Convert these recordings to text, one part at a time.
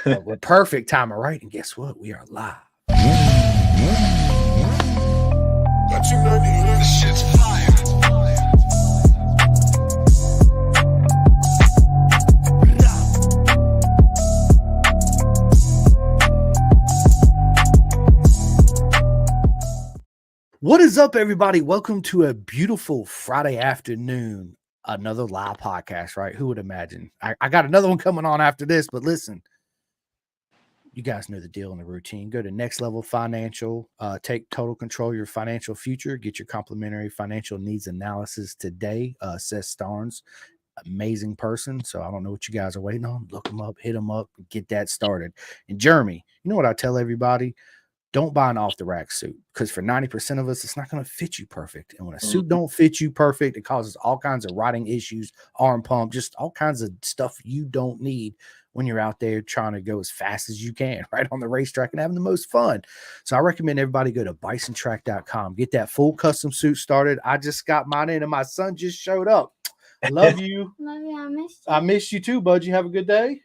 We're perfect timing, right? And guess what? We are live. This shit's fire. What is up, everybody? Welcome to a beautiful Friday afternoon. Another live podcast, right? Who would imagine? I got another one coming on after this, but listen, you guys know the deal and the routine. Go to Next Level Financial, take total control of your financial future, get your complimentary financial needs analysis today. Seth Starnes, amazing person. So I don't know what you guys are waiting on. Look him up, hit him up, get that started. And Jeremy, you know what I tell everybody? Don't buy an off-the-rack suit, because for 90% of us, it's not going to fit you perfect. And when a suit don't fit you perfect, it causes all kinds of rotting issues, arm pump, just all kinds of stuff you don't need when you're out there trying to go as fast as you can, right, on the racetrack and having the most fun. So I recommend everybody go to bisontrack.com, get that full custom suit started. I just got mine in, and my son just showed up. Love you. Love you. I missed you. I miss you too, bud. You have a good day?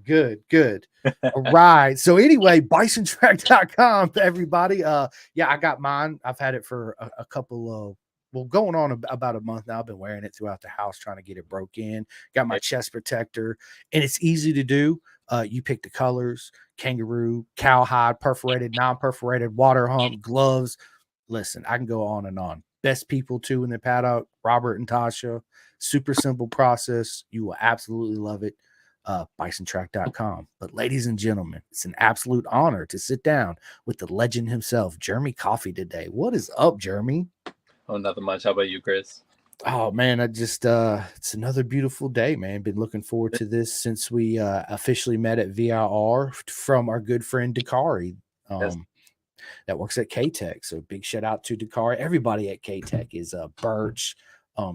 Good. All right. So anyway, bisontrack.com, everybody. Yeah, I got mine. I've had it for a couple of, going on about a month now. I've been wearing it throughout the house, trying to get it broke in. Got my chest protector, and it's easy to do. You pick the colors: kangaroo, cowhide, perforated, non-perforated, water hump, gloves. Listen, I can go on and on. Best people too in the paddock, Robert and Tasha. Super simple process. You will absolutely love it. Bisontrack.com. But ladies and gentlemen, it's an absolute honor to sit down with the legend himself, Jeremy Coffey, today. What is up, Jeremy? Oh, nothing much. How about you, Chris? Oh man, I just it's another beautiful day, man. Been looking forward to this since we officially met at VIR from our good friend Dakari. Yes. That works at K-Tech. So big shout out to Dakari. Everybody at K-Tech is Birch,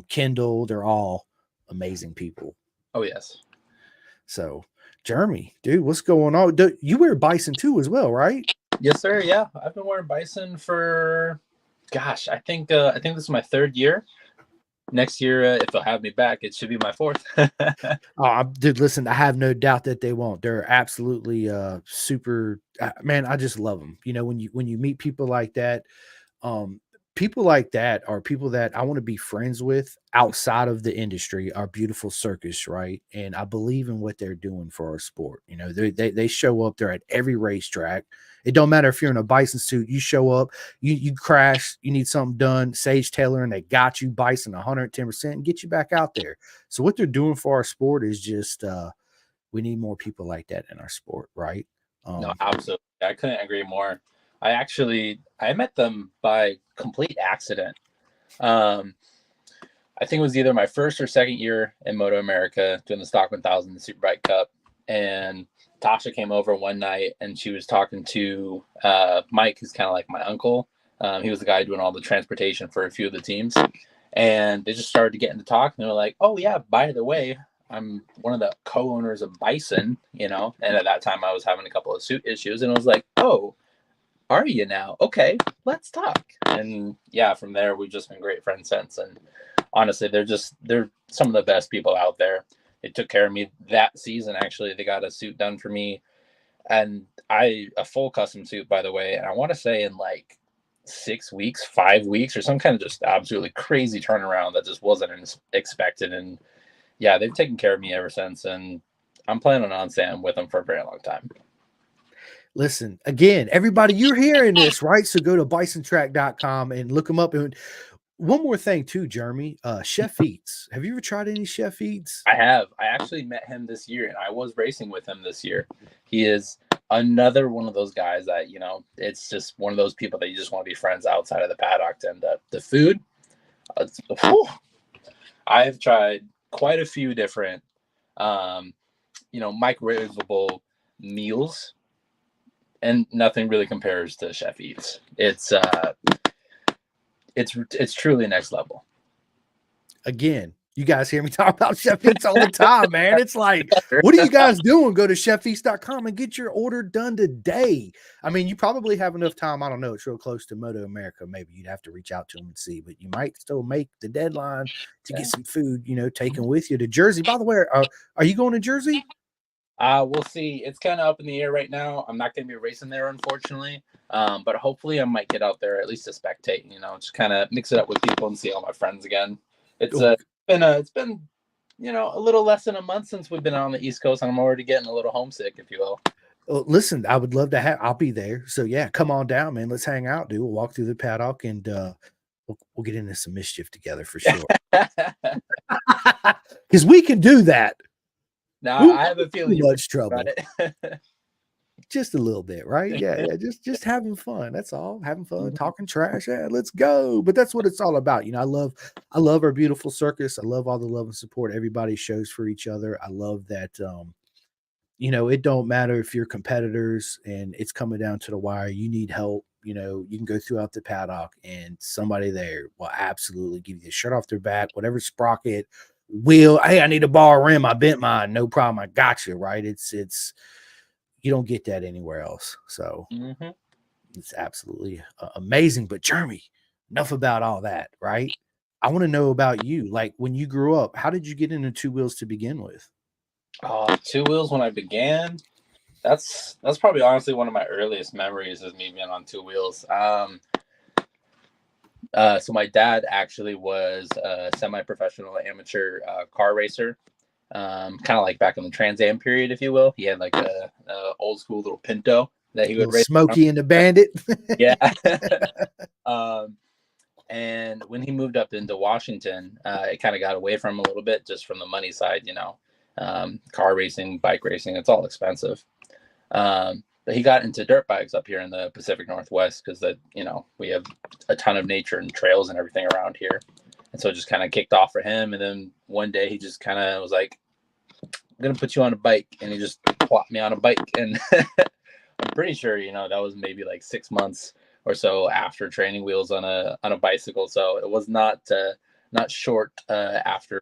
Kendall, they're all amazing people. Oh, yes. So, Jeremy, dude, what's going on? You wear Bison too as well, right? Yes, sir. Yeah, I've been wearing Bison for, gosh, I think this is my third year. Next year, if they'll have me back, it should be my fourth. Dude, listen, I have no doubt that they won't. They're absolutely super. Man, I just love them. You know, when you meet people like that, people like that are people that I want to be friends with outside of the industry, our beautiful circus, right? And I believe in what they're doing for our sport. You know, they show up, they're at every racetrack. It don't matter if you're in a Bison suit, you show up, you crash, you need something done, Sage Taylor, and they got you Bison 110% and get you back out there. So what they're doing for our sport is just we need more people like that in our sport, right? No, absolutely. I couldn't agree more. I met them by complete accident. I think it was either my first or second year in Moto America doing the Stock 1000, the Superbike Cup, and Tasha came over one night and she was talking to Mike, who's kind of like my uncle. He was the guy doing all the transportation for a few of the teams, and they just started to get into talk. And they were like, "Oh yeah, by the way, I'm one of the co-owners of Bison," you know. And at that time, I was having a couple of suit issues, and it was like, "Oh, are you now? Okay, let's talk." And yeah, from there, we've just been great friends since. And honestly, they're some of the best people out there. They took care of me that season. Actually, they got a suit done for me, and a full custom suit, by the way. And I want to say in like 6 weeks, 5 weeks, or some kind of just absolutely crazy turnaround that just wasn't expected. And yeah, they've taken care of me ever since. And I'm planning on staying with them for a very long time. Listen, again, everybody, you're hearing this, right? So go to bisontrack.com and look them up. And one more thing too, Jeremy, Chef Eats. Have you ever tried any Chef Eats? I have. I actually met him this year, and I was racing with him this year. He is another one of those guys that, you know, it's just one of those people that you just want to be friends outside of the paddock. And the food, I've tried quite a few different, microwavable meals, and nothing really compares to Chef Eats. It's truly next level. Again, you guys hear me talk about Chef Eats all the time, man. It's like, what are you guys doing? Go to chefeats.com and get your order done today. I mean, you probably have enough time. I don't know. It's real close to Moto America. Maybe you'd have to reach out to them and see, but you might still make the deadline to get some food, you know, taken with you to Jersey. By the way, are you going to Jersey? We'll see. It's kind of up in the air right now. I'm not going to be racing there, unfortunately. But hopefully, I might get out there at least to spectate. Just kind of mix it up with people and see all my friends again. It's Oh, it's been a little less than a month since we've been on the East Coast, and I'm already getting a little homesick, if you will. listen, I would love to have. I'll be there. So yeah, come on down, man. Let's hang out, dude. We'll walk through the paddock and we'll get into some mischief together for sure. Because we can do that. Now I have a feeling Too you're much trouble. about it. Just a little bit, right? Yeah, just having fun. That's all. Having fun, talking trash. Yeah, let's go. But that's what it's all about. I love our beautiful circus. I love all the love and support everybody shows for each other. I love that it don't matter if you're competitors and it's coming down to the wire, you need help, you can go throughout the paddock and somebody there will absolutely give you a shirt off their back, whatever sprocket, wheel. Hey, I need a bar rim. I bent mine. No problem. I got you. Right. It's you don't get that anywhere else. So it's absolutely amazing. But Jeremy, enough about all that, right? I want to know about you. Like when you grew up, how did you get into two wheels to begin with? Two wheels when I began. That's probably honestly one of my earliest memories is me being on two wheels. So my dad actually was a semi-professional amateur car racer, kind of like back in the Trans Am period, if you will. He had like a old school little Pinto that he would Little race. Smokey and the Bandit. Yeah. And when he moved up into Washington, it kind of got away from him a little bit, just from the money side. Car racing, bike racing, it's all expensive. But he got into dirt bikes up here in the Pacific Northwest because we have a ton of nature and trails and everything around here. And so it just kind of kicked off for him. And then one day he just kind of was like, I'm going to put you on a bike. And he just plopped me on a bike. And I'm pretty sure, that was maybe like 6 months or so after training wheels on a bicycle. So it was not short after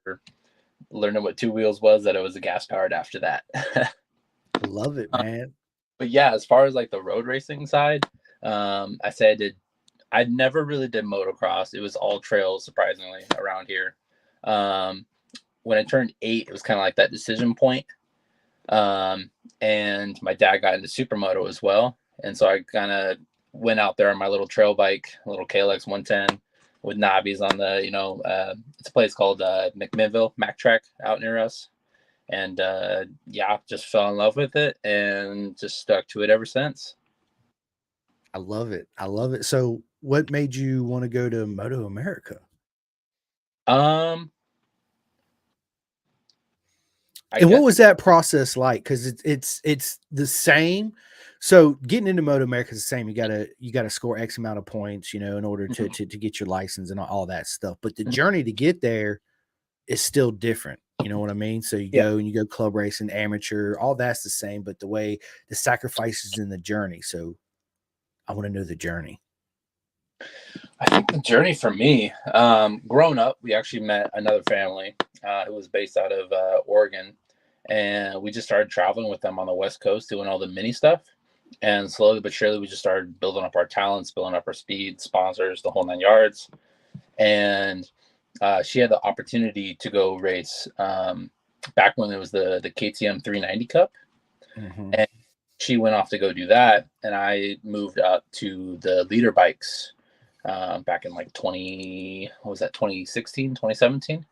learning what two wheels was that it was a gas powered after that. I love it, man. But yeah, as far as like the road racing side, I said I never really did motocross. It was all trails, surprisingly, around here. When I turned 8, it was kind of like that decision point. And my dad got into supermoto as well. And so I kind of went out there on my little trail bike, a little KLX 110 with knobbies on the, it's a place called McMinnville, Mac Track out near us. And just fell in love with it and just stuck to it ever since. I love it. I love it. So what made you want to go to Moto America? And what was that process like? Because it's the same. So getting into Moto America is the same. You gotta score X amount of points, in order to get your license and all that stuff. But the journey to get there is still different. You know what I mean? So you go club racing, amateur, all that's the same, but the sacrifices in the journey. So I want to know the journey. I think the journey for me, growing up, we actually met another family who was based out of Oregon, and we just started traveling with them on the West Coast, doing all the mini stuff. And slowly but surely, we just started building up our talents, building up our speed, sponsors, the whole 9 yards. And she had the opportunity to go race back when it was the KTM 390 Cup. And she went off to go do that. And I moved up to the leader bikes back in like 2016, 2017?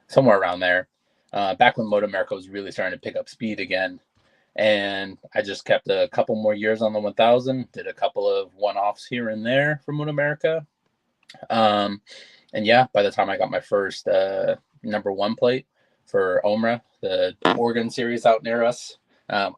Somewhere around there. Back when Moto America was really starting to pick up speed again. And I just kept a couple more years on the 1000, did a couple of one-offs here and there for Moto America. And yeah, by the time I got my first number 1 plate for OMRA, the Oregon series out near us,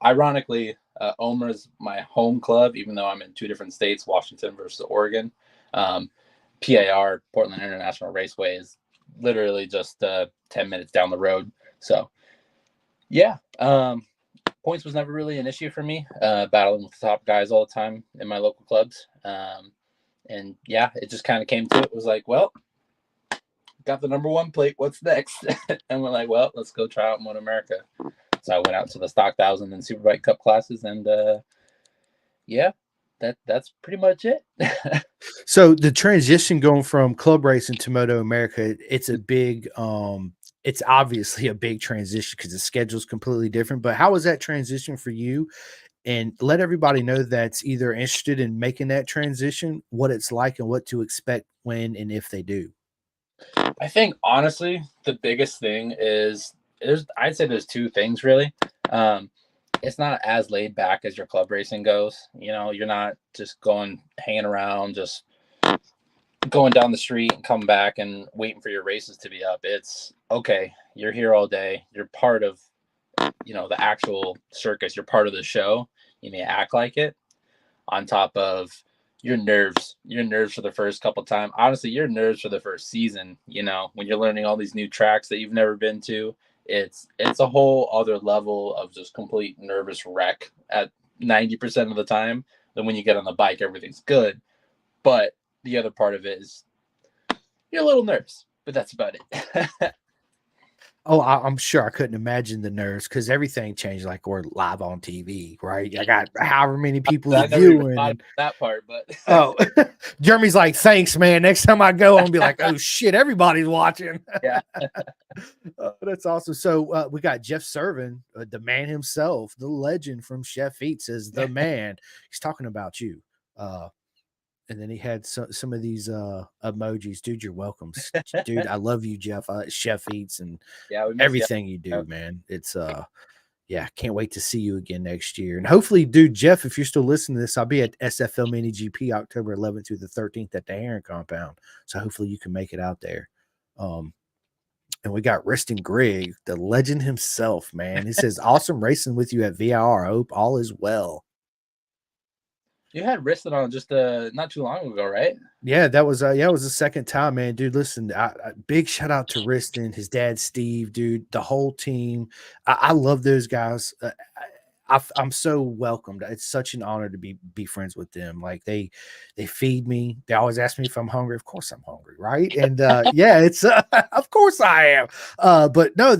ironically, OMRA is my home club, even though I'm in 2 different states, Washington versus Oregon. PAR, Portland International Raceway, is literally just 10 minutes down the road. So yeah, points was never really an issue for me, battling with the top guys all the time in my local clubs. And yeah, it just kind of came to it. It was like, well, got the number 1 plate. What's next? And we're like, well, let's go try out Moto America. So I went out to the Stock 1000 and Superbike Cup classes, and yeah, that's pretty much it. So the transition going from club racing to Moto America, it's a big it's obviously a big transition because the schedule is completely different. But how was that transition for you? And let everybody know that's either interested in making that transition, what it's like, and what to expect when and if they do. I think honestly, the biggest thing is I'd say there's two things really. Um, it's not as laid back as your club racing goes. You know, you're not just going hanging around, just going down the street and coming back and waiting for your races to be up. It's okay, you're here all day. You're part of, the actual circus. You're part of the show. You may act like it on top of your nerves for the first couple times. Honestly, your nerves for the first season, when you're learning all these new tracks that you've never been to, it's a whole other level of just complete nervous wreck at 90% of the time. Then when you get on the bike, everything's good. But the other part of it is you're a little nervous, but that's about it. Oh, I'm sure I couldn't imagine the nerves because everything changed like we're live on TV, right? I got however many people I never even viewing, thought and about that part, but oh, Jeremy's like, thanks, man. Next time I go, I'm gonna be like, oh shit, everybody's watching. yeah. That's awesome. So we got Jeff Servin, the man himself, the legend from Chef Eats, says the man. He's talking about you. And then he had some of these emojis. Dude, you're welcome. Dude, I love you, Jeff. Chef Eats and Yeah, we miss everything you do, man. It's yeah, can't wait to see you again next year. And hopefully, dude, Jeff, if you're still listening to this, I'll be at SFL Mini GP October 11th through the 13th at the Heron Compound. So hopefully you can make it out there. And we got Riston Grigg, the legend himself, man. He says, awesome racing with you at VIR. I hope all is well. You had Riston on just not too long ago, right? Yeah, that was it was the second time, man. Dude, listen, big shout out to Riston, his dad Steve, dude, the whole team. I love those guys. I'm so welcomed. It's such an honor to be friends with them. Like they feed me. They always ask me if I'm hungry. Of course I'm hungry, right? And yeah, it's of course I am. But no,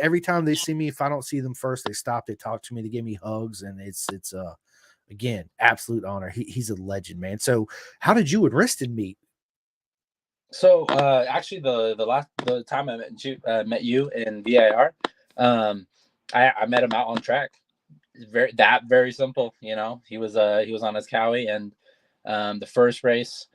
every time they see me, if I don't see them first, they stop, they talk to me, they give me hugs, and it's again, absolute honor. He's a legend, man. So how did you and Riston meet? So actually, the time I met you in VIR, I met him out on track. Very simple. He was on his Cowie, and the first race,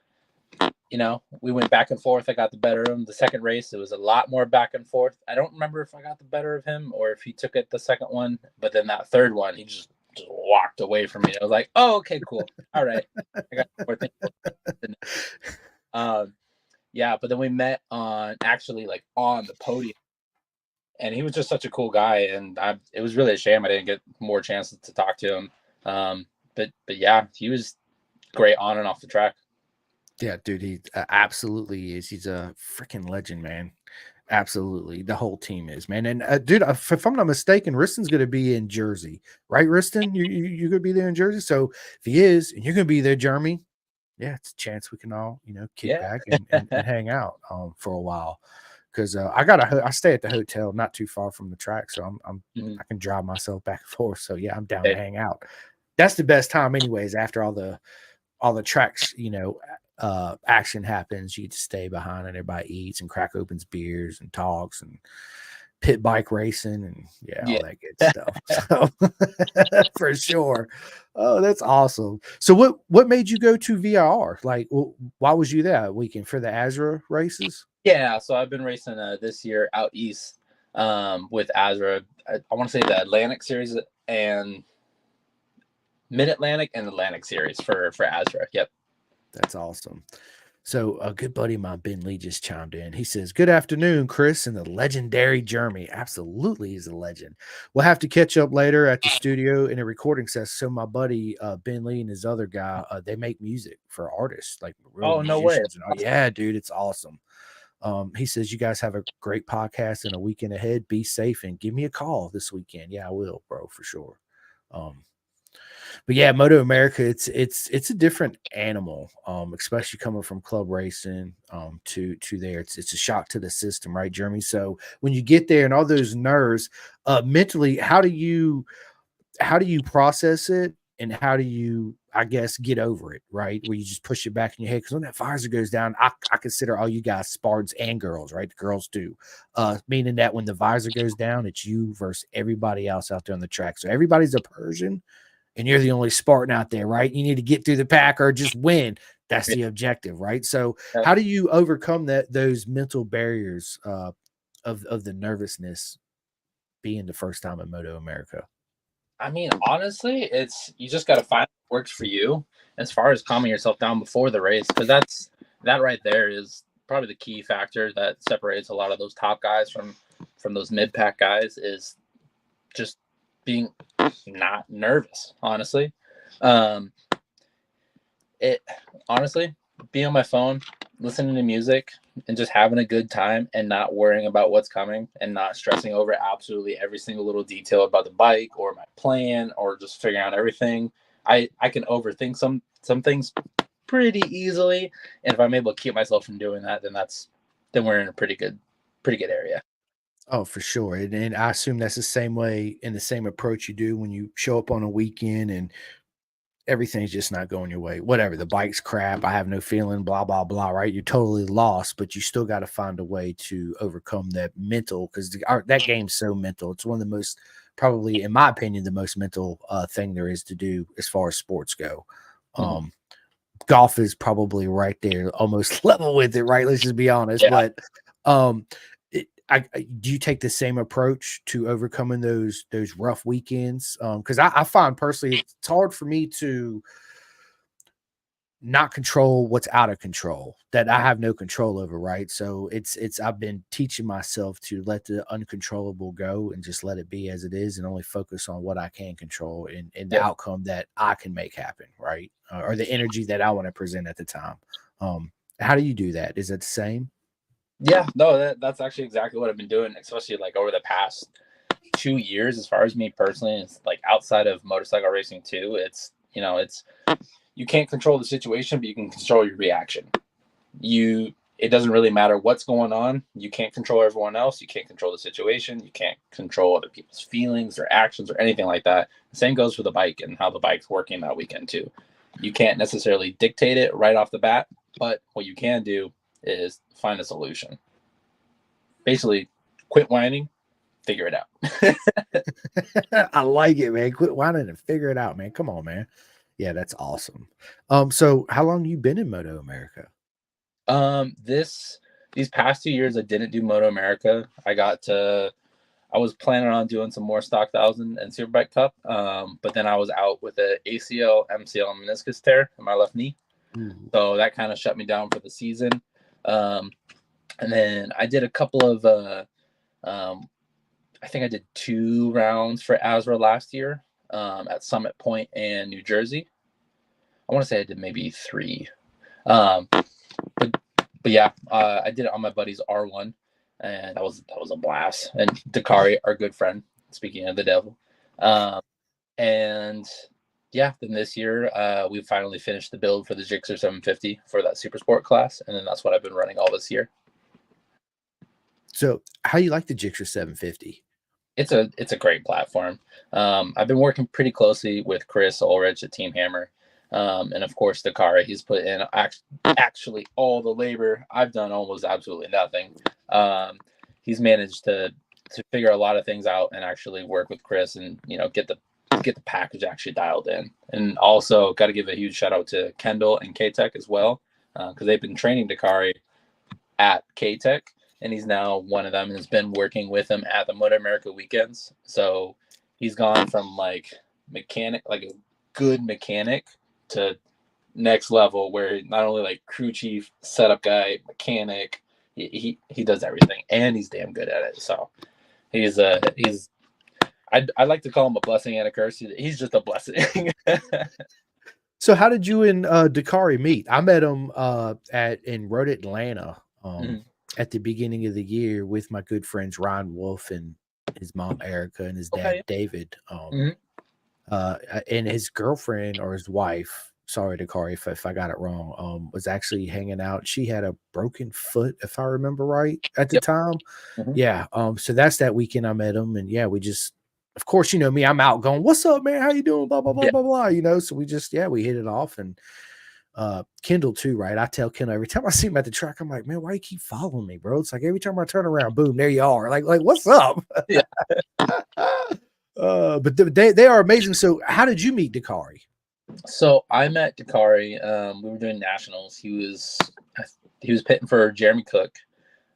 we went back and forth. I got the better of him. The second race, it was a lot more back and forth. I don't remember if I got the better of him or if he took it the second one. But then that third one, he just walked away from me. I was like, oh, okay, cool. All right. I got more things. Yeah, but then we met on the podium, and he was just such a cool guy, and it was really a shame I didn't get more chances to talk to him. But yeah, he was great on and off the track. Yeah, dude, he absolutely is. He's a freaking legend, man. Absolutely, the whole team is, man. And dude, if I'm not mistaken, Riston's going to be in Jersey, right? Riston, you're going to be there in Jersey. So if he is, and you're going to be there, Jeremy, yeah, it's a chance we can all kick back and hang out for a while. Because I stay at the hotel not too far from the track, so I can drive myself back and forth. So yeah, I'm down to hang out. That's the best time, anyways. After all the tracks, action happens, you just stay behind and everybody eats and crack opens beers and talks and pit bike racing and all that good stuff. So for sure. Oh, that's awesome. So what made you go to VIR? Like, why was you there that weekend for the Azra races? Yeah, so I've been racing this year out east with Azra. I want to say the Atlantic Series and Mid-Atlantic and Atlantic Series for Azra. Yep. That's awesome. So a good buddy of mine, Ben Lee, just chimed in. He says, good afternoon, Chris, and the legendary Jeremy. Absolutely, he's a legend. We'll have to catch up later at the studio in a recording session. So my buddy Ben Lee and his other guy, they make music for artists, like real no way. musicians. Yeah, dude, it's awesome. He says, you guys have a great podcast and a weekend ahead. Be safe and give me a call this weekend. Yeah, I will, bro, for sure. But yeah, Moto America, it's a different animal, especially coming from club racing to there. It's a shock to the system, right, Jeremy? So when you get there and all those nerves, mentally, how do you process it? and how do you, I guess, get over it, right? Where you just push it back in your head. Because when that visor goes down, I consider all you guys spards and girls, right? The girls do. Meaning that when the visor goes down, it's you versus everybody else out there on the track. So everybody's a Persian, and you're the only Spartan out there, right? You need to get through the pack or just win. That's the objective, right? So how do you overcome those mental barriers of the nervousness being the first time in Moto America? I mean, honestly, it's you just got to find what works for you as far as calming yourself down before the race, because that right there is probably the key factor that separates a lot of those top guys from those mid pack guys, is just being not nervous. Honestly, it honestly being on my phone, listening to music, and just having a good time and not worrying about what's coming and not stressing over absolutely every single little detail about the bike or my plan or just figuring out everything. I can overthink some things pretty easily, and if I'm able to keep myself from doing that, then we're in a pretty good area. Oh, for sure. And I assume that's the same way and the same approach you do when you show up on a weekend and everything's just not going your way. Whatever, the bike's crap, I have no feeling, blah, blah, blah, right? You're totally lost, but you still got to find a way to overcome that mental, because that game's so mental. It's one of the most, probably, in my opinion, the most mental thing there is to do as far as sports go. Golf is probably right there, almost level with it, right? Let's just be honest. Yeah. But do you take the same approach to overcoming those rough weekends? Because I find personally it's hard for me to not control what's out of control that I have no control over, right? So it's I've been teaching myself to let the uncontrollable go and just let it be as it is and only focus on what I can control and the outcome that I can make happen, right? Or the energy that I want to present at the time. How do you do that? Is it the same? Yeah, no, that's actually exactly what I've been doing, especially like over the past 2 years. As far as me personally, it's like outside of motorcycle racing too. It's you can't control the situation, but you can control your reaction. It doesn't really matter what's going on. You can't control everyone else. You can't control the situation. You can't control other people's feelings or actions or anything like that. The same goes for the bike and how the bike's working that weekend too. You can't necessarily dictate it right off the bat, but what you can do is find a solution. Basically, quit whining, figure it out. I like it, man. Quit whining and figure it out, man. Come on, man. Yeah, that's awesome. So how long you been in Moto America? These past 2 years I didn't do Moto America. I was planning on doing some more Stock 1000 and Superbike Cup, but then I was out with an ACL, MCL, and meniscus tear in my left knee. So that kind of shut me down for the season. And then I did a couple of, I think I did 2 rounds for ASRA last year at Summit Point and New Jersey. I want to say I did maybe 3. But yeah, I did it on my buddy's R1, and that was a blast. And Dakari, our good friend, speaking of the devil. And yeah, then this year we finally finished the build for the Gixxer 750 for that Super Sport class, and then that's what I've been running all this year. So how do you like the Gixxer 750? It's a great platform. I've been working pretty closely with Chris Ulrich at Team Hammer. And of course, Dakari, he's put in actually all the labor. I've done almost absolutely nothing. He's managed to figure a lot of things out and actually work with Chris and, get the package actually dialed in. And also got to give a huge shout out to Kendall and K-Tech as well, because they've been training Dakari at K-Tech, and he's now one of them and has been working with him at the Moto America weekends. So he's gone from like a good mechanic to next level, where not only like crew chief, setup guy, mechanic, he does everything, and he's damn good at it. So I'd like to call him a blessing and a curse. He's just a blessing. So how did you and Dakari meet? I met him in Road Atlanta at the beginning of the year with my good friends Ryan Wolf and his mom Erica and his dad David. And his girlfriend or his wife, sorry Dakari if I got it wrong, was actually hanging out. She had a broken foot, if I remember right, at the time. Yeah. So that's that weekend I met him, and yeah, we just of course, you know me, I'm out going, "What's up, man? How you doing?" Blah blah blah Yeah. blah blah. You know, so we just we hit it off. And Kendall too, right? I tell Kendall every time I see him at the track, I'm like, "Man, why you keep following me, bro?" It's like every time I turn around, boom, there you are. Like what's up? Yeah. But they are amazing. So how did you meet Dakari? So I met Dakari. We were doing nationals. He was pitting for Jeremy Cook.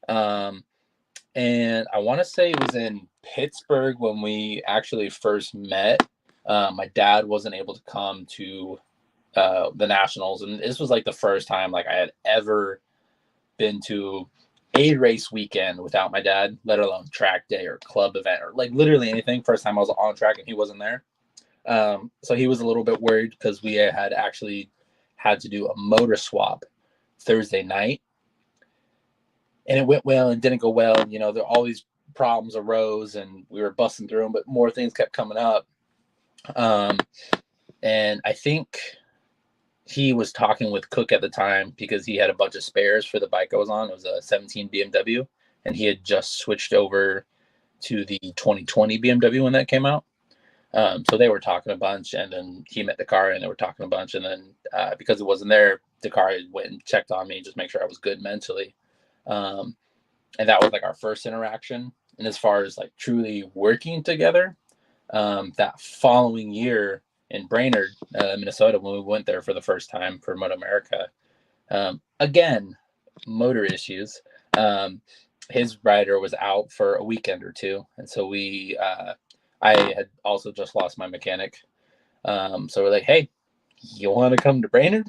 And I want to say it was in Pittsburgh when we actually first met. My dad wasn't able to come to the nationals, and this was like the first time like I had ever been to a race weekend without my dad, let alone track day or club event or like literally anything. First time I was on track and he wasn't there. So he was a little bit worried because we had actually had to do a motor swap Thursday night, and it went well and didn't go well. And, there all these problems arose and we were busting through them, but more things kept coming up. And I think he was talking with Cook at the time because he had a bunch of spares for the bike I was on. It was a 17 BMW, and he had just switched over to the 2020 BMW when that came out. So they were talking a bunch, and then he met Dakari and they were talking a bunch. And then because it wasn't there, Dakari went and checked on me, just make sure I was good mentally. And that was like our first interaction. And as far as like truly working together, that following year in Brainerd, Minnesota, when we went there for the first time for Moto America, again, motor issues. His rider was out for a weekend or two. And so I had also just lost my mechanic. So we're like, hey, you want to come to Brainerd?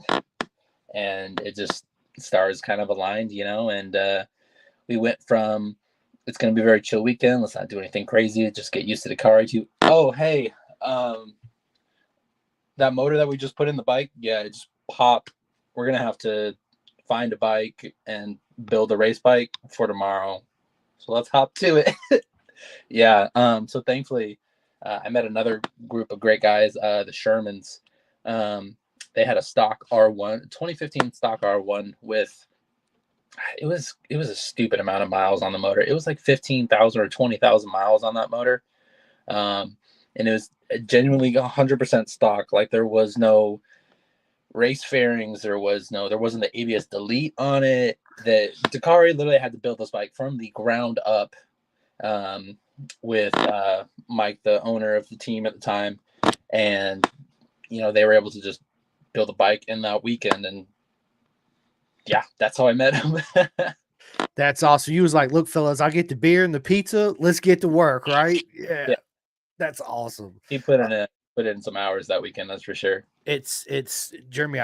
And it just stars kind of aligned, and we went from it's going to be a very chill weekend. Let's not do anything crazy. Just get used to the car. Oh, hey, that motor that we just put in the bike, yeah, it just popped. We're going to have to find a bike and build a race bike for tomorrow. So let's hop to it. Yeah. So thankfully, I met another group of great guys, the Shermans. They had a stock R1, 2015 stock R1 with, it was a stupid amount of miles on the motor. It was like 15,000 or 20,000 miles on that motor. And it was genuinely 100% stock. Like there was no race fairings. There wasn't the ABS delete on it. The Dakari literally had to build this bike from the ground up, with Mike, the owner of the team at the time. And, they were able to just build a bike in that weekend. And yeah, that's how I met him. That's awesome. You was like, "Look, fellas, I'll get the beer and the pizza. Let's get to work." Right? Yeah. That's awesome. He put in some hours that weekend. That's for sure. It's Jeremy.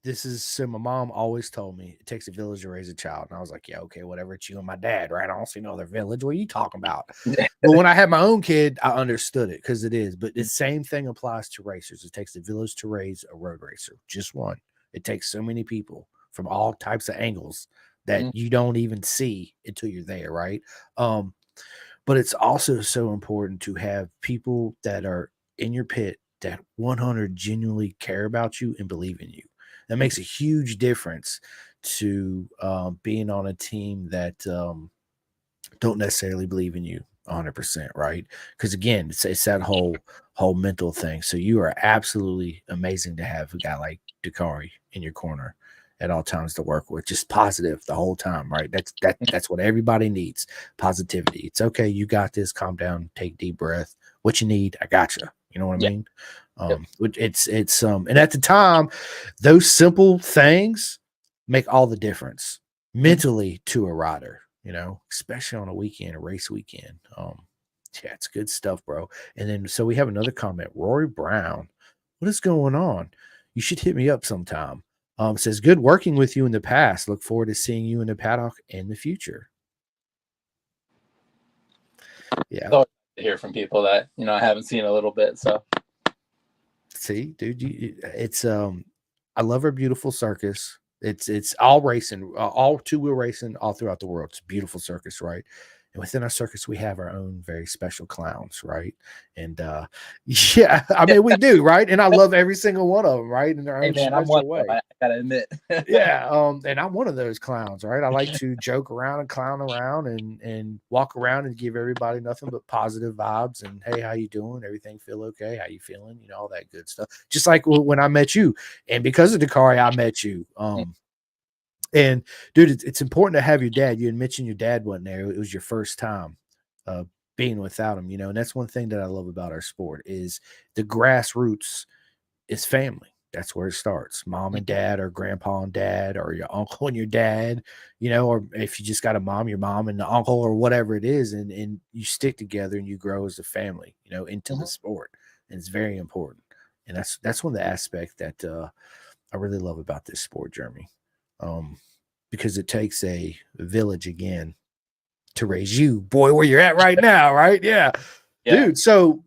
This is so my mom always told me it takes a village to raise a child, and I was like, yeah, okay, whatever. It's you and my dad, right? I don't see no other village. What are you talking about? But when I had my own kid, I understood it because it is. But the same thing applies to racers. It takes a village to raise a road racer, just one. It takes so many people from all types of angles that you don't even see until you're there, right? But it's also so important to have people that are in your pit that 100 genuinely care about you and believe in you. That makes a huge difference to being on a team that don't necessarily believe in you 100%, right? Because again, it's that whole mental thing. So you are absolutely amazing to have a guy like Dakari in your corner at all times to work with, just positive the whole time, right? That's what everybody needs, positivity. It's okay, you got this, calm down, take deep breath. What you need, I got you. You know what I mean? It's and at the time, those simple things make all the difference mentally to a rider, especially on a weekend, a race weekend. Yeah, it's good stuff, bro. And then so we have another comment. Rory Brown, what is going on? You should hit me up sometime. Says good working with you in the past. Look forward to seeing you in the paddock in the future. Yeah. It's always to hear from people that I haven't seen a little bit. So see, dude, it's I love our beautiful circus. It's all racing, all two-wheel racing all throughout the world. It's a beautiful circus, right? And within our circus, we have our own very special clowns, right? And yeah, I mean, we do, right? And I love every single one of them, right? In their Hey own man, I'm one special of them. way. I gotta admit. Yeah, and I'm one of those clowns, right? I like to joke around and clown around and walk around and give everybody nothing but positive vibes and hey, how you doing? Everything feel okay? How you feeling? You know, all that good stuff. Just like when I met you, and because of Dakari, I met you. And dude, it's important to have your dad. You had mentioned your dad wasn't there. It was your first time uh, being without him, you know, and that's one thing that I love about our sport is the grassroots is family. That's where it starts. Mom and dad, or grandpa and dad, or your uncle and your dad, you know, or if you just got a mom, your mom and the uncle, or whatever it is, and you stick together and you grow as a family, you know, into the sport. And it's very important. And that's one of the aspects that I really love about this sport, Jeremy. Because it takes a village again to raise you, boy, where you're at right now, right? Yeah. Yeah. Dude, so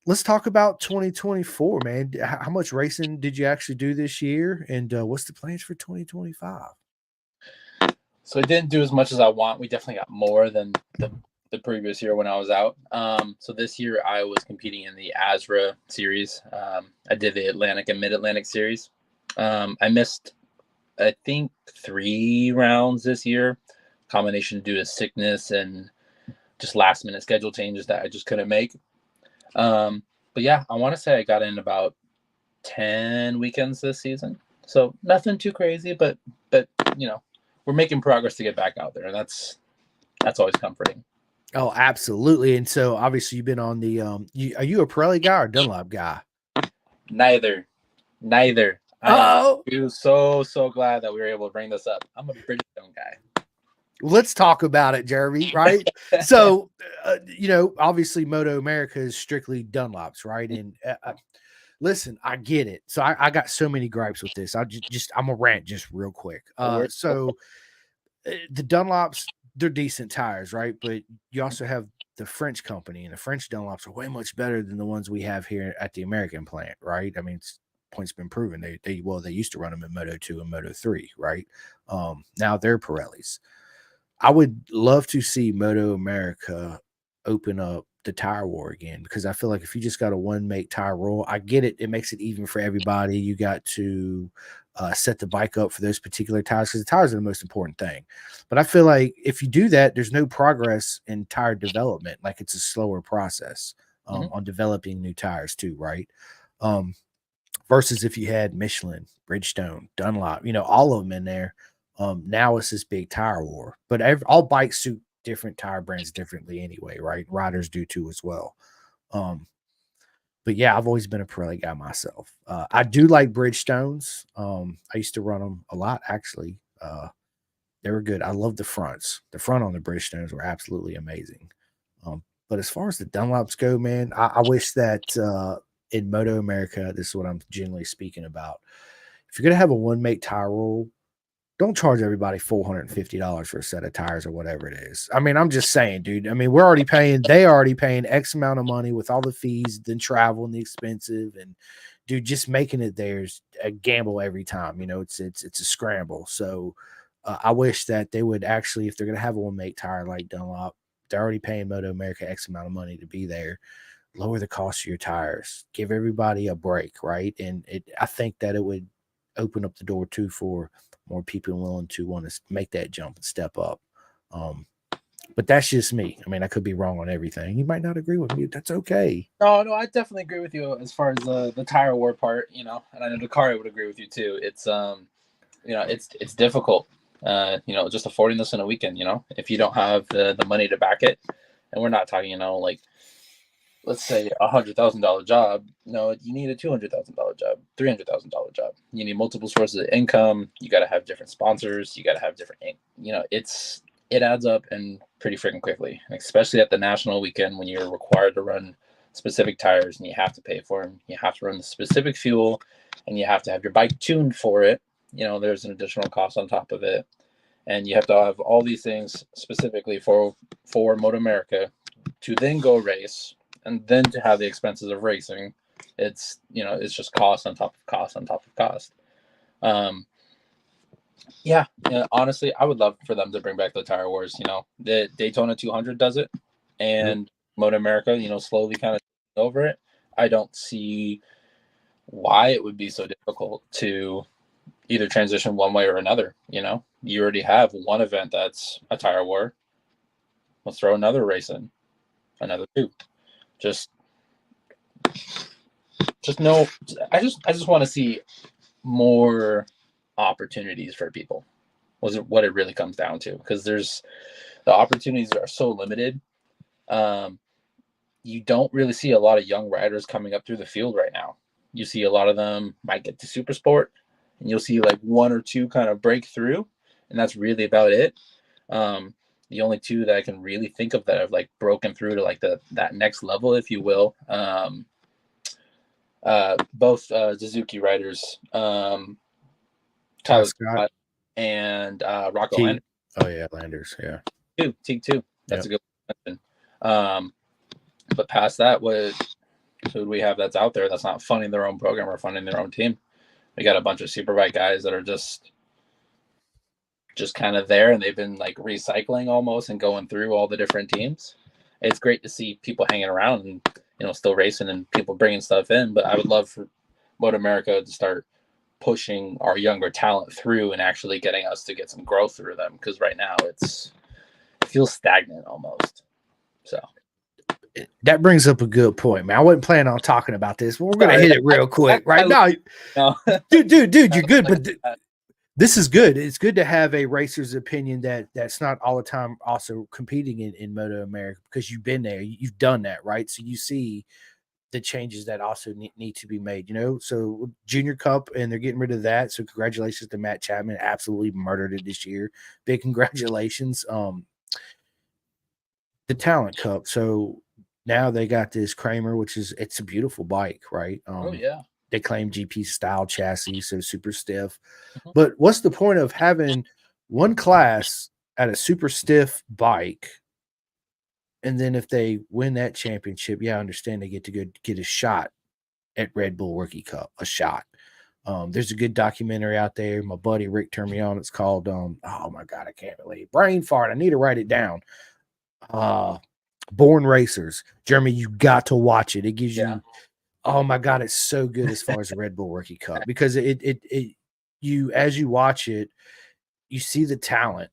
let's talk about 2024, man. How much racing did you actually do this year? And what's the plans for 2025? So I didn't do as much as I want. We definitely got more than the previous year when I was out. So this year I was competing in the ASRA series. I did the Atlantic and Mid Atlantic series. I missed, I think, 3 rounds this year, combination due to sickness and just last minute schedule changes that I just couldn't make. But yeah, I want to say I got in about 10 weekends this season. So nothing too crazy, but you know, we're making progress to get back out there, and that's always comforting. Oh, absolutely. And so obviously you've been on the are you a Pirelli guy or Dunlop guy? Neither. I am Oh, so glad that we were able to bring this up. I'm a Bridgestone guy. let's talk about it, Jeremy. Right. So, you know, obviously Moto America is strictly Dunlops, right? And listen, I get it. So I got so many gripes with this. I'm a rant just real quick. So the Dunlops, they're decent tires, right? But you also have the French company, and the French Dunlops are way much better than the ones we have here at the American plant, right? I mean, point's been proven. They used to run them in Moto 2 and Moto 3, right? Now they're Pirellis. I would love to see Moto America open up the tire war again because I feel like if you just got a one make tire roll, I get it. It makes it even for everybody. You got to set the bike up for those particular tires because the tires are the most important thing. But I feel like if you do that, there's no progress in tire development. Like it's a slower process on developing new tires too, right? Um, versus if you had Michelin, Bridgestone, Dunlop, you know, all of them in there. Now it's this big tire war, but all bikes suit different tire brands differently anyway, right? Riders do too as well. Um, but yeah, I've always been a Pirelli guy myself. I do like Bridgestones. I used to run them a lot actually. They were good. I love the fronts. The front on the Bridgestones were absolutely amazing. But as far as the Dunlops go, man, I wish that in Moto America, this is what I'm generally speaking about. If you're gonna have a one make tire rule, don't charge everybody $450 for a set of tires or whatever it is. I mean, I'm just saying, dude. I mean, they already paying X amount of money with all the fees, then travel and the expensive, and dude, just making it there's a gamble every time. You know, it's a scramble. So I wish that they would actually, if they're gonna have a one make tire like Dunlop, they're already paying Moto America X amount of money to be there. Lower the cost of your tires, give everybody a break, right? And I think that it would open up the door too for more people willing to want to make that jump and step up. But that's just me. I mean, I could be wrong on everything. You might not agree with me. That's okay. No, I definitely agree with you as far as the tire war part. You know, and I know Dakari would agree with you too. It's you know, it's difficult. You know, just affording this in a weekend. You know, if you don't have the money to back it, and we're not talking, you know, like let's say $100,000 job. No, you need a $200,000 job, $300,000 job. You need multiple sources of income. You got to have different sponsors. You got to have different, you know, it adds up and pretty freaking quickly, especially at the national weekend when you're required to run specific tires and you have to pay for them. You have to run the specific fuel, and you have to have your bike tuned for it. You know, there's an additional cost on top of it, and you have to have all these things specifically for Moto America to then go race and then to have the expenses of racing. It's, you know, it's just cost on top of cost on top of cost. Yeah, honestly, I would love for them to bring back the Tire Wars. The Daytona 200 does it, and Moto America, slowly kind of over it. I don't see why it would be so difficult to either transition one way or another. You already have one event that's a Tire War. Let's throw another race in, another two. Just no. I just want to see more opportunities for people. Was it what it really comes down to? Because the opportunities are so limited. You don't really see a lot of young riders coming up through the field right now. You see a lot of them might get to super sport, and you'll see like one or two kind of break through, and that's really about it. The only two that I can really think of that have like broken through to like that next level, if you will, both Suzuki riders, Tyler Scott and Rocco Landers. Oh yeah, Landers, yeah. Teague too. That's a good question. But past that, who do we have that's out there that's not funding their own program or funding their own team? We got a bunch of superbike guys that are just kind of there, and they've been like recycling almost and going through all the different teams. It's great to see people hanging around and still racing and people bringing stuff in. But I would love for Moto America to start pushing our younger talent through and actually getting us to get some growth through them, because right now it feels stagnant almost. So that brings up a good point, man. I wasn't planning on talking about this, but we're gonna hit it real quick, right? No, dude, you're good, but this is good. It's good to have a racer's opinion that's not all the time also competing in Moto America, because you've been there, you've done that, right? So you see the changes that also need to be made, So Junior Cup, and they're getting rid of that. So congratulations to Matt Chapman, absolutely murdered it this year. Big congratulations. The Talent Cup. So now they got this Kramer, it's a beautiful bike, right? Oh yeah. They claim GP style chassis, so super stiff. Mm-hmm. But what's the point of having one class at a super stiff bike? And then if they win that championship, I understand they get to get a shot at Red Bull Rookie Cup, a shot. There's a good documentary out there. My buddy Rick turned me on. It's called, oh my God, I can't believe brain fart. I need to write it down. Born Racers. Jeremy, you got to watch it. It gives you, oh my God, it's so good as far as the Red Bull Rookie Cup, because you, as you watch it, you see the talent,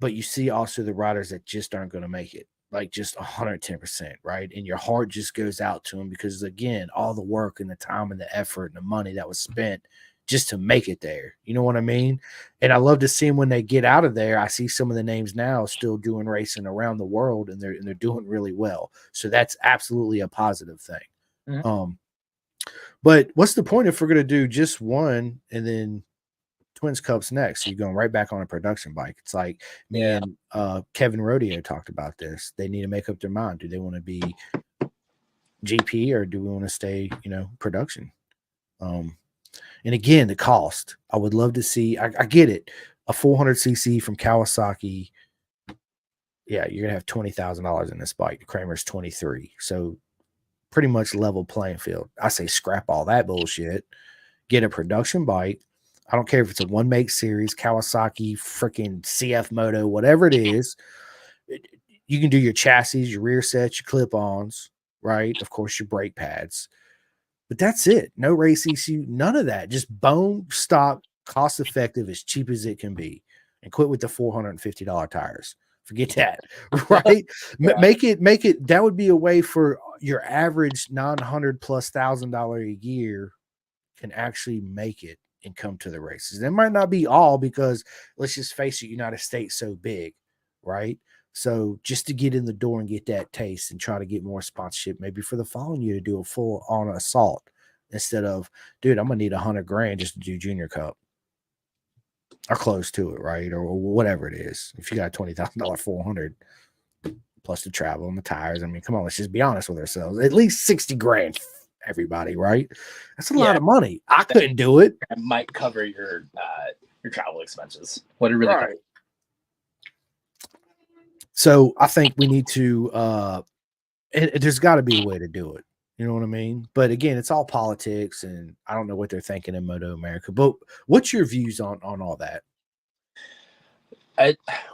but you see also the riders that just aren't going to make it, like just 110%, right? And your heart just goes out to them, because again, all the work and the time and the effort and the money that was spent just to make it there. You know what I mean? And I love to see them when they get out of there. I see some of the names now still doing racing around the world, and they're doing really well. So that's absolutely a positive thing. Mm-hmm. But what's the point if we're going to do just one and then Twins Cups next? So you're going right back on a production bike. It's like me and Kevin Rodeo talked about this. They need to make up their mind. Do they want to be GP, or do we want to stay, production? And again, the cost. I would love to see. I get it. A 400cc from Kawasaki. Yeah, you're gonna have $20,000 in this bike. The Kramer's 23, so pretty much level playing field. I say scrap all that bullshit. Get a production bike. I don't care if it's a one make series, Kawasaki, freaking CF Moto, whatever it is. You can do your chassis, your rear sets, your clip-ons, right? Of course, your brake pads. But that's it. No race ECU, none of that. Just bone stock, cost effective, as cheap as it can be. And quit with the $450 tires. Forget that, right? Make it. That would be a way for your average $900,000+ a year can actually make it and come to the races. It might not be all, because let's just face it, United States so big, right? So just to get in the door and get that taste and try to get more sponsorship, maybe for the following year to do a full on assault, instead of, dude, I'm gonna need $100,000 just to do Junior Cup or close to it, right? Or whatever it is. If you got a $20,000 400 plus the travel and the tires, I mean, come on, let's just be honest with ourselves. At least $60,000, everybody, right? That's a lot of money. I couldn't do it. It might cover your travel expenses. What it really comes. So I think we need to, there's got to be a way to do it. You know what I mean? But again, it's all politics, and I don't know what they're thinking in Moto America. But what's your views on all that?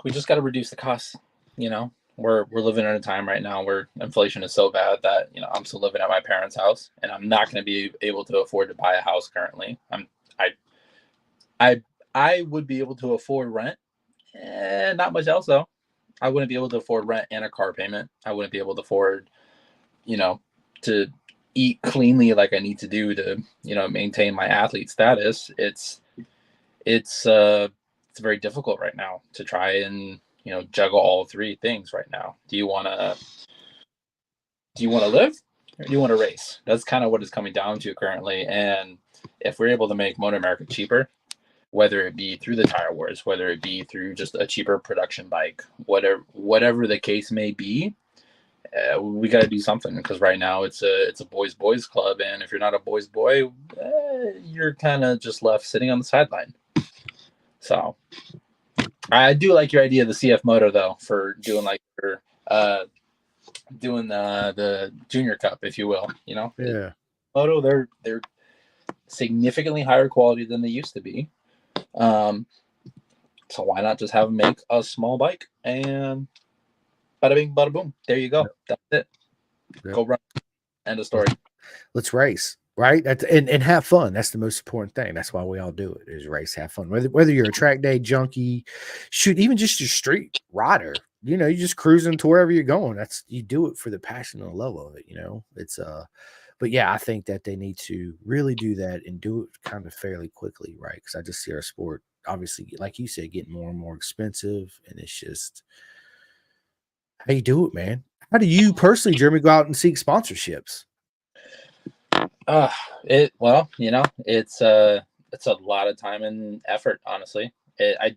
We just got to reduce the costs. You know, we're living in a time right now where inflation is so bad that I'm still living at my parents' house, and I'm not going to be able to afford to buy a house currently. I I I would be able to afford rent, and not much else though. I wouldn't be able to afford rent and a car payment. I wouldn't be able to afford, to eat cleanly like I need to do to, maintain my athlete status. It's very difficult right now to try and, juggle all three things right now. Do you want to live or do you want to race? That's kind of what it's coming down to currently. And if we're able to make Motor America cheaper, whether it be through the tire wars, whether it be through just a cheaper production bike, whatever the case may be, we got to do something, because right now it's a boys club, and if you're not a boys boy, you're kind of just left sitting on the sideline. So I do like your idea of the CF Moto though, for doing the Junior Cup, if you will. Yeah. Moto, they're significantly higher quality than they used to be. So why not just have them make a small bike, and bada bing, bada boom. There you go. Yep. That's it. Yep. Go run. End of story. Let's race, right? And have fun. That's the most important thing. That's why we all do it, is race, have fun. Whether you're a track day junkie, shoot, even just your street rider, you just cruising to wherever you're going. You do it for the passion and the love of it. It's but yeah, I think that they need to really do that and do it kind of fairly quickly, right? Because I just see our sport, obviously, like you said, getting more and more expensive, and it's just, how you do it, man? How do you personally, Jeremy, go out and seek sponsorships? It's a lot of time and effort, honestly. It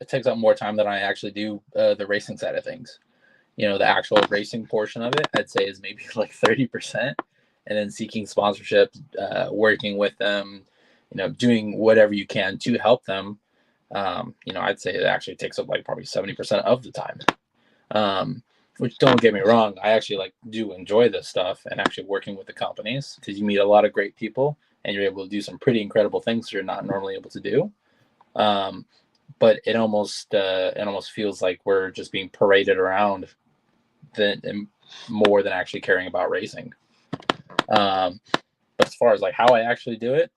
takes up more time than I actually do the racing side of things. The actual racing portion of it, I'd say, is maybe like 30%, and then seeking sponsorship, working with them, doing whatever you can to help them. I'd say it actually takes up like probably 70% of the time. Which, don't get me wrong, I actually do enjoy this stuff, and actually working with the companies, because you meet a lot of great people and you're able to do some pretty incredible things you're not normally able to do. But it almost feels like we're just being paraded around more than actually caring about racing. But as far as how I actually do it,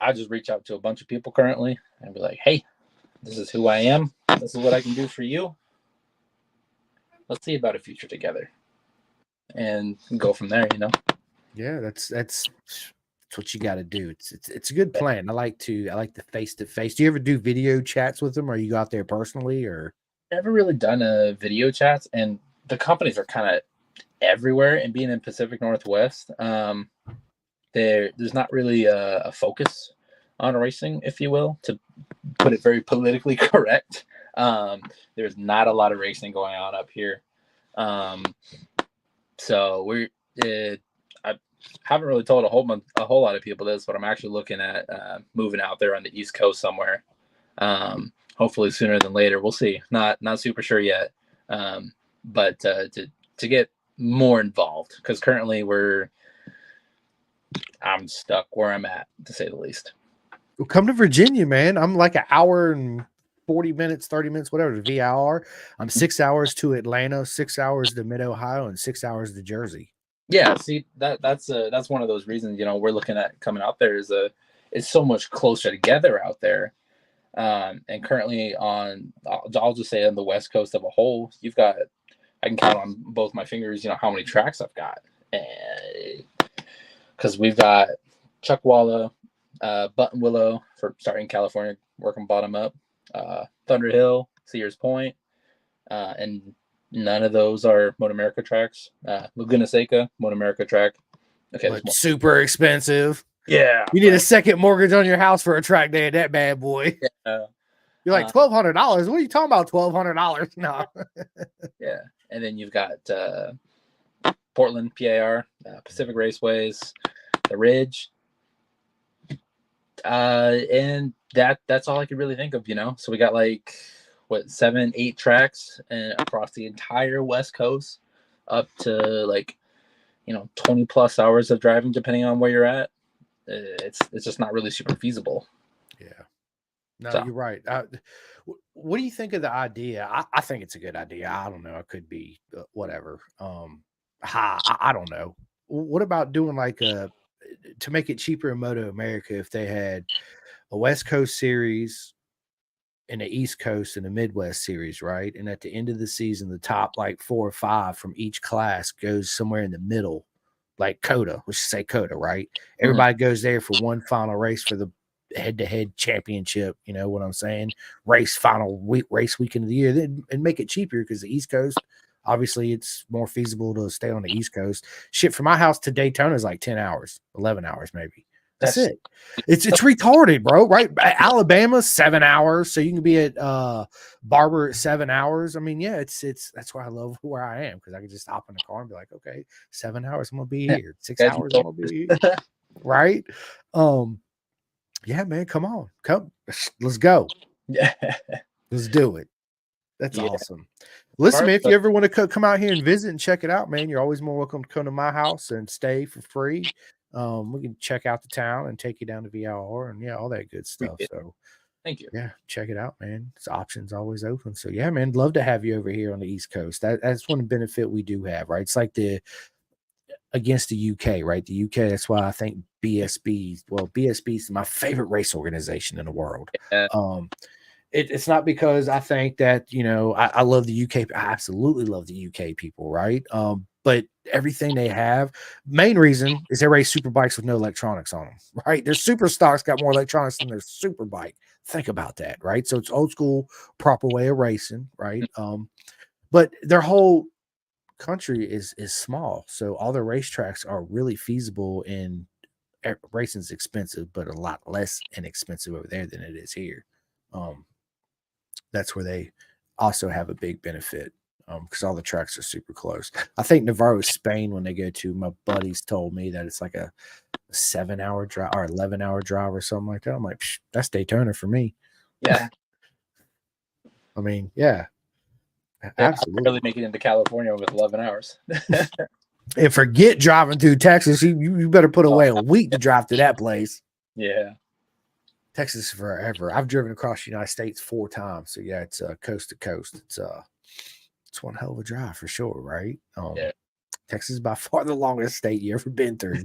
I just reach out to a bunch of people currently and be like, hey, this is who I am. This is what I can do for you. Let's see about a future together, and go from there. Yeah, that's what you got to do. It's a good plan. I like the face-to-face. Do you ever do video chats with them, or you go out there personally, or? Never really done a video chats, and the companies are kind of everywhere, and being in Pacific Northwest, there's not really a focus on racing, if you will, to put it very politically correct. There's not a lot of racing going on up here. So I haven't really told a whole lot of people this, but I'm actually looking at moving out there on the East Coast somewhere. Hopefully sooner than later. We'll see. Not super sure yet. But to get more involved, because currently I'm stuck where I'm at, to say the least. Well, come to Virginia, man. I'm like an hour and 40 minutes, 30 minutes, whatever, to VIR. I'm 6 hours to Atlanta, 6 hours to Mid-Ohio, and 6 hours to Jersey. Yeah, see, that's one of those reasons, we're looking at coming out there. It's so much closer together out there. And currently I'll just say on the West Coast of a whole, I can count on both my fingers, how many tracks I've got. Because we've got Chuckwalla, Button Willow, for starting in California, working bottom up, Thunder Hill, Sears Point, and none of those are Moto America tracks. Laguna Seca, Moto America track. Okay, but super expensive. Yeah, you need a second mortgage on your house for a track day of that bad boy. Yeah. You're like $1,200. What are you talking about? $1,200? No. Yeah, and then you've got Portland, PAR, Pacific Raceways, the Ridge, and that's all I could really think of. So we got 7, 8 tracks across the entire West Coast, up to 20 plus hours of driving, depending on where you're at. It's just not really super feasible. Yeah. No, So you're right. What do you think of the idea? I think it's a good idea. I don't know. It could be whatever. I don't know. What about doing like to make it cheaper in Moto America if they had a West Coast series and the East Coast and the Midwest series, right? And at the end of the season, the top like 4 or 5 from each class goes somewhere in the middle, like Coda. Let's just say Coda, right? Everybody goes there for one final race for the head-to-head championship. You know what I'm saying? Race weekend of the year, and make it cheaper because the East Coast, obviously, it's more feasible to stay on the East Coast. Shit, from my house to Daytona is like 10 hours, 11 hours, maybe. That's it. It's retarded, bro. Right? Alabama 7 hours, so you can be at Barber at 7 hours. I mean, yeah, it's that's why I love where I am because I can just hop in the car and be like, okay, 7 hours, I'm gonna be here. 6 hours, I'm gonna be here. Right? Yeah, man, come on, let's go. Yeah, Let's do it. That's awesome. Listen, man, if you ever want to come out here and visit and check it out, man, you're always more welcome to come to my house and stay for free. We can check out the town and take you down to VIR and all that good stuff. So thank you. Yeah, check it out, man. It's options always open. So yeah, man, love to have you over here on the East Coast. That's one benefit we do have, right? It's like against the UK, right? The UK, that's why I think BSB is my favorite race organization in the world. Yeah. It's not because I think that, I love the UK. I absolutely love the UK people, right? But everything they have, main reason is they race super bikes with no electronics on them, right? Their super stocks got more electronics than their super bike. Think about that, right? So it's old school, proper way of racing, right? But their whole country is small, so all the racetracks are really feasible, and racing's expensive, but a lot less inexpensive over there than it is here. That's where they also have a big benefit because all the tracks are super close. I think Navarro, Spain, when they go to, my buddies told me that it's like a 7-hour drive or 11-hour drive or something like that. I'm like, that's Daytona for me. Yeah. I mean, yeah, absolutely. I'm barely making it into California with 11 hours. And forget driving through Texas. You better put away a week to drive through that place. Yeah. Texas forever. I've driven across the United States 4 times. So yeah, it's coast to coast. It's one hell of a drive for sure, right? Yeah. Texas is by far the longest state you ever been through.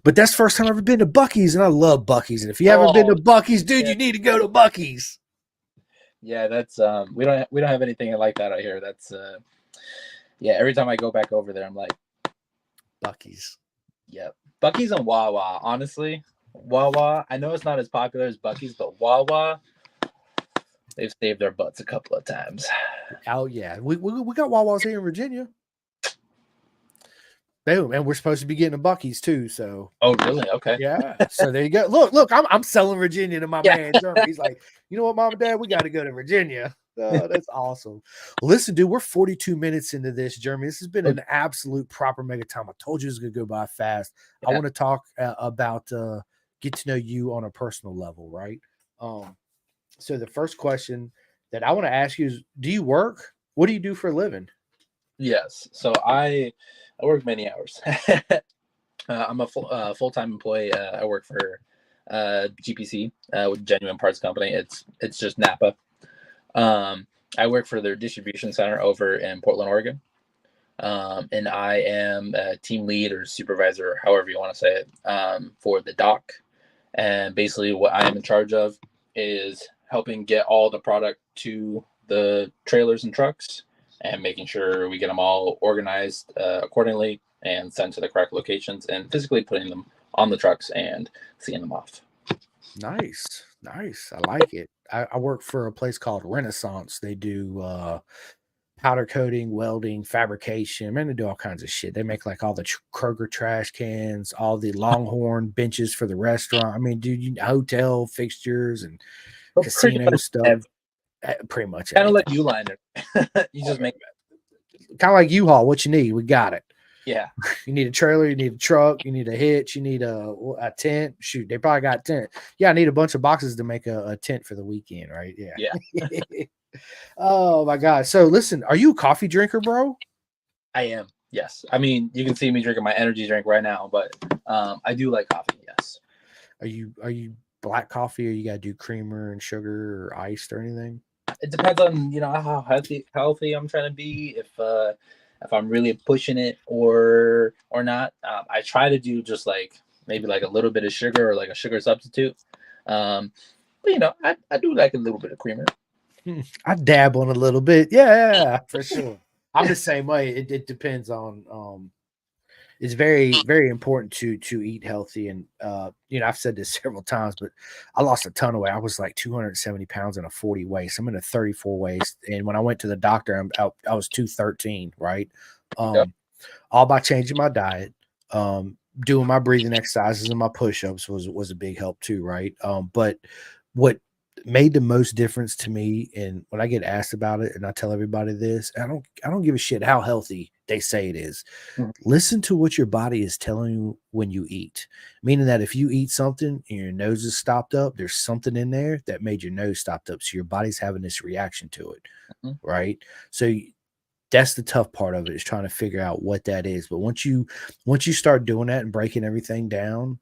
but that's the first time I've ever been to Buc-ee's, and I love Buc-ee's. And if you haven't been to Buc-ee's, dude, you need to go to Buc-ee's. Yeah, that's we don't have anything like that out here. That's every time I go back over there, I'm like, Buc-ee's. Yeah. Buc-ee's and Wawa, honestly. Wawa, I know it's not as popular as Buc-ee's, but Wawa, they've saved their butts a couple of times. Oh yeah, we got Wawas here in Virginia. Boom, and we're supposed to be getting a Buc-ee's too. So. Oh really? Okay. Yeah. So there you go. Look, I'm selling Virginia to my man Jeremy. He's like, you know what, Mom and Dad, we got to go to Virginia. Oh, that's awesome. Well, listen, dude, we're 42 minutes into this, Jeremy. This has been an absolute proper mega time. I told you it was gonna go by fast. I want to talk about get to know you on a personal level, right? So the first question that I want to ask you is, do you work? What do you do for a living? Yes. So I work many hours. I'm a full-time employee. I work for GPC, with Genuine Parts Company. It's just Napa. I work for their distribution center over in Portland, Oregon. And I am a team lead or supervisor, however you want to say it, for the dock. And basically what I am in charge of is helping get all the product to the trailers and trucks and making sure we get them all organized accordingly and sent to the correct locations and physically putting them on the trucks and seeing them off. Nice. I like it. I work for a place called Renaissance. They do powder coating, welding, fabrication. Man, they do all kinds of shit. They make like all the Kroger trash cans, all the Longhorn benches for the restaurant. I mean, dude, hotel fixtures and casino stuff. Pretty much. Kind of like Uline. You just make kind of like U-Haul. What you need, we got it. Yeah. You need a trailer, you need a truck, you need a hitch, you need a tent. Shoot, they probably got tent. Yeah, I need a bunch of boxes to make a tent for the weekend, right? Yeah. Oh my God. So listen, are you a coffee drinker, bro? I am. Yes. I mean, you can see me drinking my energy drink right now, but I do like coffee. Yes. Are you black coffee, or you gotta do creamer and sugar or iced or anything? It depends on how healthy I'm trying to be. If I'm really pushing it or not. I try to do just like maybe like a little bit of sugar or like a sugar substitute. Um, but I do like a little bit of creamer. I dabble in a little bit. Yeah, for sure. I'm the same way. It depends on it's very, very important to eat healthy. And I've said this several times, but I lost a ton of weight. I was like 270 pounds in a 40 waist. I'm in a 34 waist. And when I went to the doctor, I was 213, right? Yep. Um, all by changing my diet, doing my breathing exercises and my push-ups was a big help too, right? But what made the most difference to me, and when I get asked about it, and I tell everybody this, I don't give a shit how healthy they say it is. Mhm. Listen to what your body is telling you when you eat. Meaning that if you eat something and your nose is stopped up, there's something in there that made your nose stopped up. So your body's having this reaction to it, Mhm. right? So that's the tough part of it, is trying to figure out what that is. But once you start doing that and breaking everything down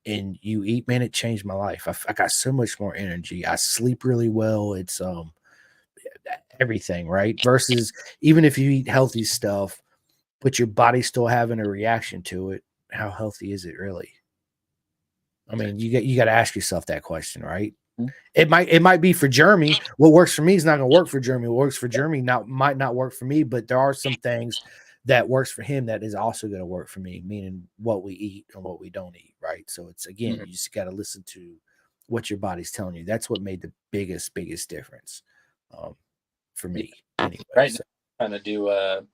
and you eat, man, it changed my life. I got so much more energy. I sleep really well. It's everything, right? Versus even if you eat healthy stuff, but your body's still having a reaction to it, how healthy is it really? I mean, you got to ask yourself that question, right? Mhm. It might be for Jeremy. What works for me is not going to work for Jeremy. What works for Jeremy might not work for me, but there are some things that works for him that is also going to work for me, meaning what we eat and what we don't eat, right? So it's, again, Mhm. you just got to listen to what your body's telling you. That's what made the biggest difference, um, for Yeah. me anyway. Right now, So, I'm trying to do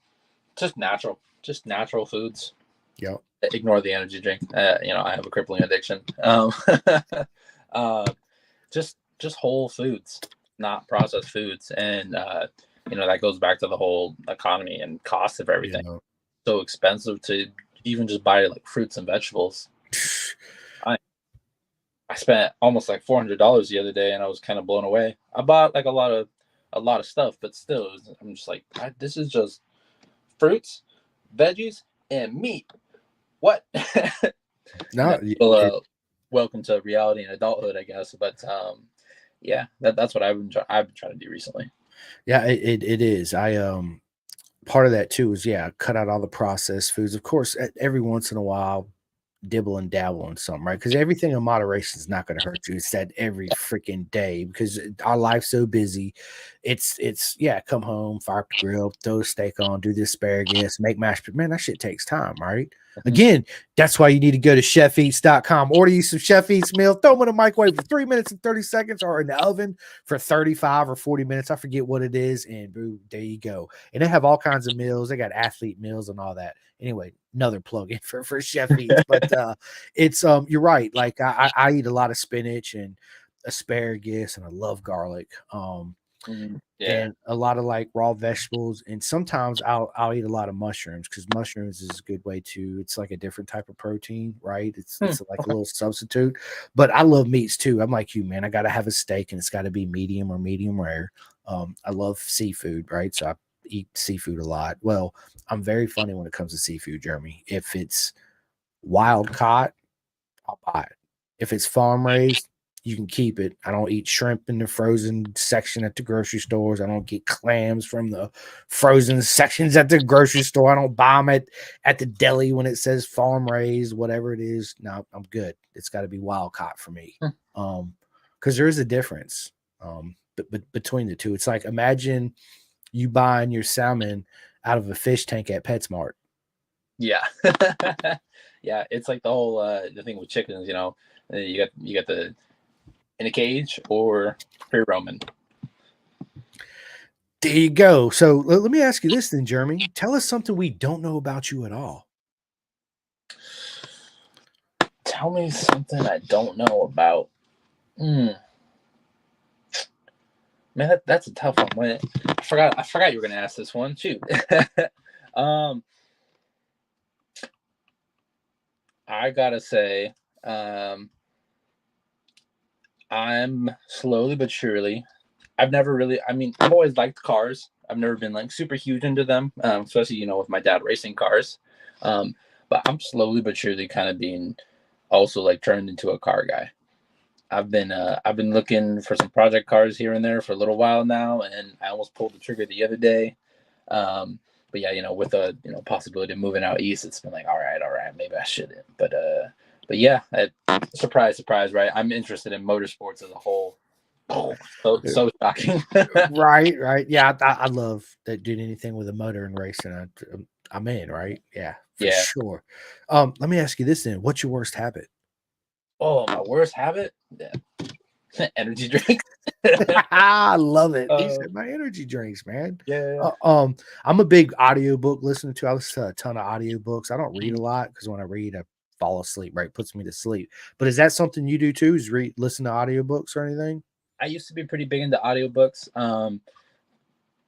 just natural foods. yep. Ignore the energy drink. I have a crippling addiction. Uh, just whole foods, not processed foods, and that goes back to the whole economy and cost of everything. Yeah. So expensive to even just buy like fruits and vegetables. I I spent almost like $400 the other day, and I was kind of blown away. I bought like a lot of stuff, but still, I'm just like, this is just fruits, veggies, and meat. What? you know, No, well, welcome to reality and adulthood, I guess. But yeah, that's what I've been trying to do recently. yeah, it is. Part of that too is, yeah, cut out all the processed foods. Of course, every once in a while, dibble and dabble on something, right? Because everything in moderation is not going to hurt you. It's that every freaking day, because our life's so busy. It's yeah, come home, fire up the grill, throw a steak on, do the asparagus, make mashed potatoes. Man, that shit takes time, right? Mhm. Again, that's why you need to go to chefeats.com. Order you some Chef Eats meal, throw them in the microwave for 3 minutes and 30 seconds, or in the oven for 35 or 40 minutes. I forget what it is. And boom, there you go. And they have all kinds of meals. They got athlete meals and all that. Anyway, another plug in for Chef Eats. But it's you're right. Like I eat a lot of spinach and asparagus, and I love garlic. Yeah. And a lot of like raw vegetables, and sometimes I'll eat a lot of mushrooms, because mushrooms is a good way to, it's like a different type of protein, right? It's like a Okay. little substitute. But I love meats too. I'm like you, man. I gotta have a steak, and it's got to be medium or medium rare. I love seafood, right? So I eat seafood a lot. Well, I'm very funny when it comes to seafood, Jeremy. If it's wild caught, I'll buy it. If it's farm raised, you can keep it. I don't eat shrimp in the frozen section at the grocery stores. I don't get clams from the frozen sections at the grocery store. I don't buy them at the deli when it says farm raised, whatever it is. No, I'm good. It's got to be wild caught for me. Because there is a difference but between the two. It's like, imagine you buying your salmon out of a fish tank at PetSmart. Yeah. Yeah, it's like the whole the thing with chickens. You got the in a cage or free roaming. There you go. So let me ask you this then, Jeremy. Tell us something we don't know about you at all. Tell me something I don't know about. Hmm. Man, that's a tough one. I forgot you were gonna ask this one. Shoot. um, I gotta say, um, I'm slowly but surely. I've never really. I mean, I've always liked cars. I've never been like super huge into them, especially with my dad racing cars. But I'm slowly but surely kind of being also like turned into a car guy. I've been looking for some project cars here and there for a little while now, and I almost pulled the trigger the other day. But yeah, with the possibility of moving out east, it's been like, all right, maybe I shouldn't. But yeah, surprise, right? I'm interested in motorsports as a whole. Oh, so shocking. Right. Yeah, I love that doing anything with a motor and racing. I'm in, right? Yeah, for sure. Let me ask you this then: what's your worst habit? Oh, my worst habit? Yeah. Energy drinks. I love it. He said my energy drinks, man. Yeah. I'm a big audiobook listener too. I listen to a ton of audiobooks. I don't read a lot because when I read, I fall asleep, right? It puts me to sleep. But is that something you do too? Is listen to audiobooks or anything? I used to be pretty big into audiobooks.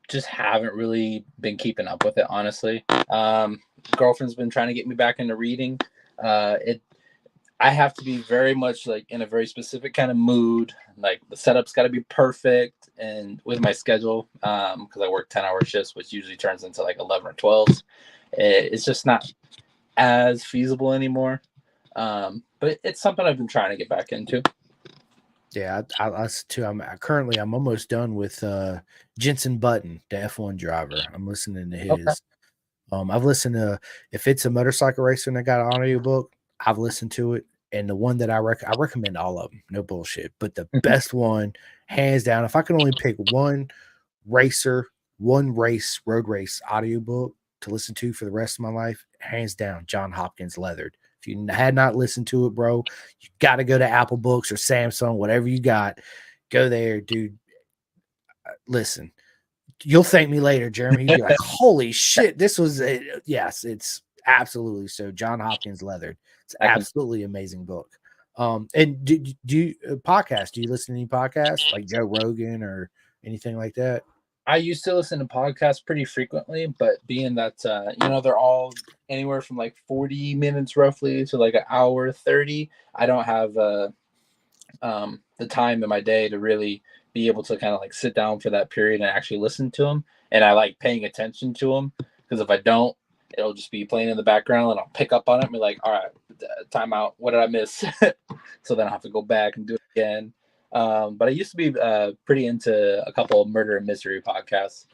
Just haven't really been keeping up with it, honestly. Girlfriend's been trying to get me back into reading. I have to be very much like in a very specific kind of mood. Like the setup's got to be perfect, and with my schedule, because I work 10-hour shifts, which usually turns into like 11 or 12s, it's just not as feasible anymore. But it's something I've been trying to get back into. Yeah, I too. I'm almost done with Jensen Button, the F1 driver. I'm listening to his. Okay. I've listened to, if it's a motorcycle racer and I got an audiobook, I've listened to it. And the one that I recommend all of them, no bullshit. But the best one, hands down, if I can only pick one road race audiobook to listen to for the rest of my life, hands down, John Hopkins Leathered. If you had not listened to it, bro, you got to go to Apple Books or Samsung, whatever you got. Go there, dude. Listen, you'll thank me later, Jeremy. You'd be like, holy shit, this was it. Yes, it's absolutely so. John Hopkins Leathered. It's absolutely amazing book. And do you podcast? Do you listen to any podcasts like Joe Rogan or anything like that? I used to listen to podcasts pretty frequently, but being that they're all anywhere from like 40 minutes roughly to like an hour 30, I don't have the time in my day to really be able to kind of like sit down for that period and actually listen to them. And I like paying attention to them, because if I don't, it'll just be playing in the background and I'll pick up on it and be like, all right, time out. What did I miss? So then I'll have to go back and do it again. But I used to be pretty into a couple of murder and mystery podcasts.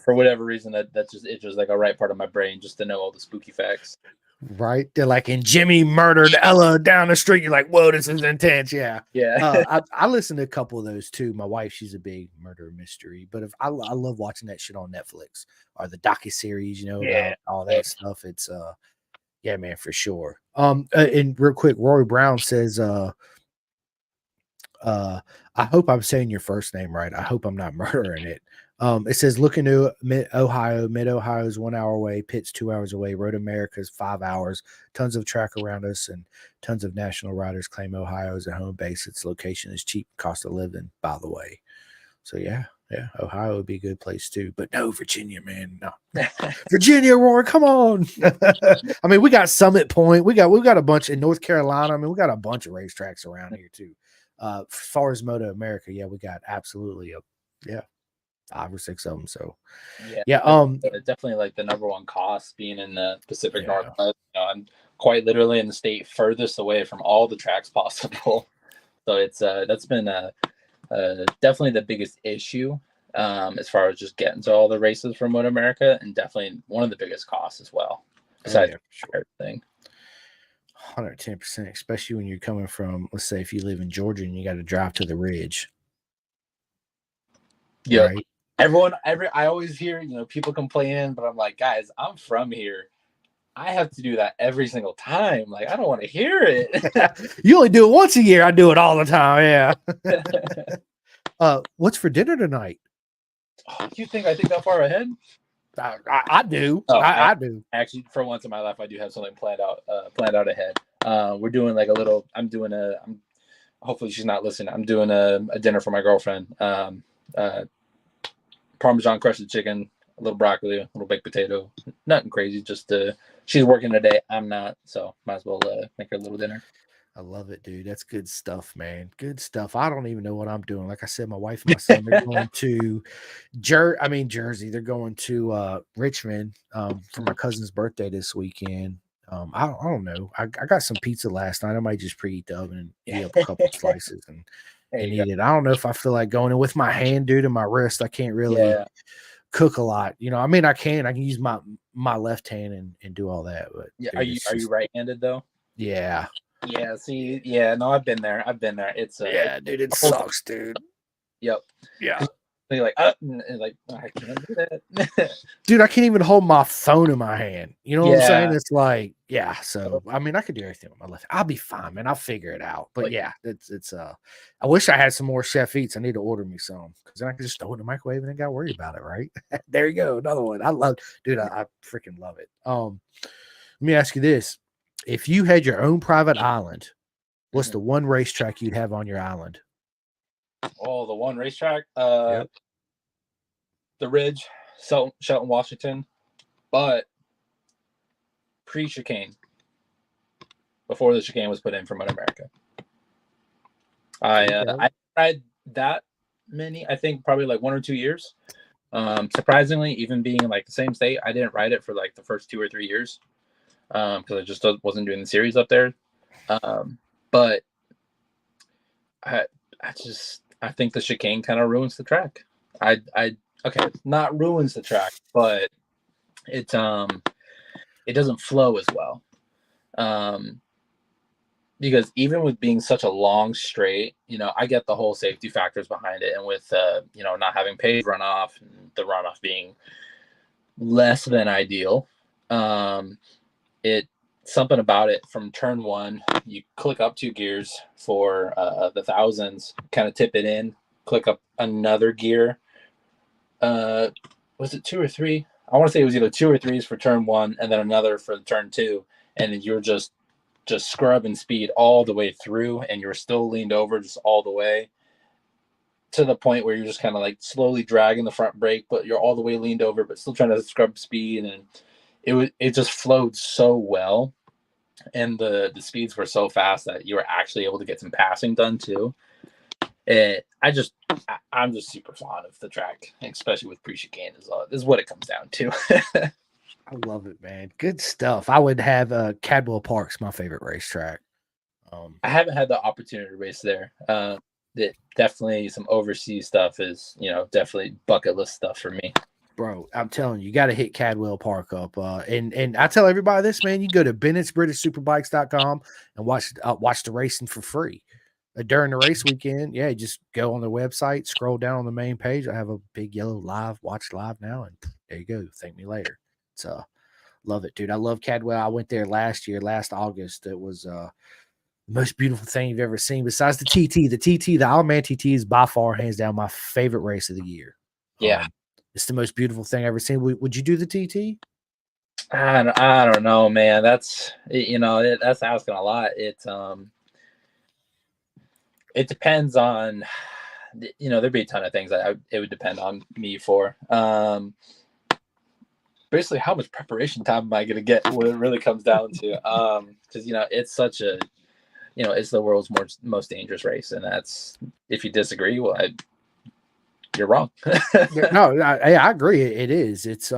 For whatever reason, it's just like a right part of my brain just to know all the spooky facts. Right, they're like, and Jimmy murdered Ella down the street. You're like, whoa, this is intense. Yeah. I listen to a couple of those too. My wife, she's a big murder mystery, but if I love watching that shit on Netflix or the docuseries, about all that stuff. It's yeah, man, for sure. And real quick, Rory Brown says, I hope I'm saying your first name right. I hope I'm not murdering it. It says, look into Mid Ohio is 1 hour away, Pitt's 2 hours away, Road America's 5 hours, tons of track around us, and tons of national riders claim Ohio as a home base. Its location is cheap, cost of living, by the way. So yeah, Ohio would be a good place too. But no, Virginia, man, no. Virginia, Roar, come on. I mean, we got Summit Point, we've got a bunch in North Carolina. I mean, we got a bunch of racetracks around here too. As far as Moto America, yeah, we got absolutely 5 or 6 of them. So definitely like the number one cost being in the Pacific Northwest. I'm quite literally in the state furthest away from all the tracks possible. So it's that's been definitely the biggest issue as far as just getting to all the races for Moto America, and definitely one of the biggest costs as well. Besides everything. 110%, especially when you're coming from, let's say, if you live in Georgia and you got to drive to the Ridge. Yeah. Right? I always hear, people complaining, but I'm like, guys, I'm from here. I have to do that every single time. Like, I don't want to hear it. You only do it once a year. I do it all the time. Yeah. What's for dinner tonight? Oh, you think I think that far ahead? I do. Oh, I do. Actually, for once in my life, I do have something planned out ahead. We're doing like a little. Hopefully, she's not listening. I'm doing a dinner for my girlfriend. Parmesan crusted chicken, a little broccoli, a little baked potato. Nothing crazy. Just she's working today. I'm not, so might as well make her a little dinner. I love it, dude. That's good stuff, man. Good stuff. I don't even know what I'm doing. Like I said, my wife and my son, they're going to Jersey. They're going to Richmond for my cousin's birthday this weekend. I don't know. I got some pizza last night. I might just preheat the oven and heat up a couple slices There and you go. eat it. I don't know if I feel like going in with my hand, dude, and my wrist. I can't really Yeah. cook a lot. You know, I mean, I can use my left hand and do all that, but Yeah. dude, Are it's you just right-handed though? yeah. Yeah. See. Yeah. No, I've been there. It's Yeah, dude, it a whole. sucks, dude. Yep. Yeah. You're like, and like I can't do that. Dude, I can't even hold my phone in my hand. You know what I'm saying? Yeah. It's like, yeah. So I mean, I could do everything with my left. I'll be fine, man. I'll figure it out. But Like, yeah, it's I wish I had some more chef eats. I need to order me some because then I can just throw it in the microwave and then got to worry about it, right? There you go. Another one. I love, dude, I freaking love it. Let me ask you this. If you had your own private island, what's the one racetrack you'd have on your island? oh, the one racetrack, Yep. the Ridge, Shelton, Washington, but pre-chicane, before the chicane was put in for Mud America. I tried that many. I think probably like 1 or 2 years. Surprisingly, even being in like the same state, I didn't ride it for like the first 2 or 3 years because I just wasn't doing the series up there. But I think the chicane kind of ruins the track. Okay, not ruins the track, but it doesn't flow as well. Because even with being such a long straight, I get the whole safety factors behind it, and with not having paved runoff and the runoff being less than ideal, it something about it from turn one, you click up 2 gears for the thousands, kind of tip it in, click up another gear. Was it 2 or 3? I want to say it was either 2 or 3s for turn one and then another for turn 2, and then you're just scrubbing speed all the way through, and you're still leaned over just all the way to the point where you're just kind of like slowly dragging the front brake, but you're all the way leaned over, but still trying to scrub speed. And it just flowed so well. And the speeds were so fast that you were actually able to get some passing done too. I'm just super fond of the track, especially with pre-chicane is what it comes down to. I love it, man. Good stuff. I would have Cadwell Park's my favorite racetrack. I haven't had the opportunity to race there. Definitely some overseas stuff is, definitely bucket list stuff for me. Bro, I'm telling you, you got to hit Cadwell Park up. And I tell everybody this, man, you go to Bennett'sBritishSuperbikes.com and watch the racing for free. During the race weekend, yeah, just go on the website, scroll down on the main page. I have a big yellow watch live now, and there you go. Thank me later. It's love it, dude. I love Cadwell. I went there last August. It was the most beautiful thing you've ever seen. Besides the TT, the Isle of Man TT is by far, hands down, my favorite race of the year. Yeah, it's the most beautiful thing I've ever seen. Would you do the TT? I don't know, man. That's that's asking a lot. It depends on, there'd be a ton of things that it would depend on me for. Basically, how much preparation time am I going to get? What it really comes down to, because it's such a, it's the world's most dangerous race, and that's, if you disagree, well, you're wrong. No, I agree. It is. It's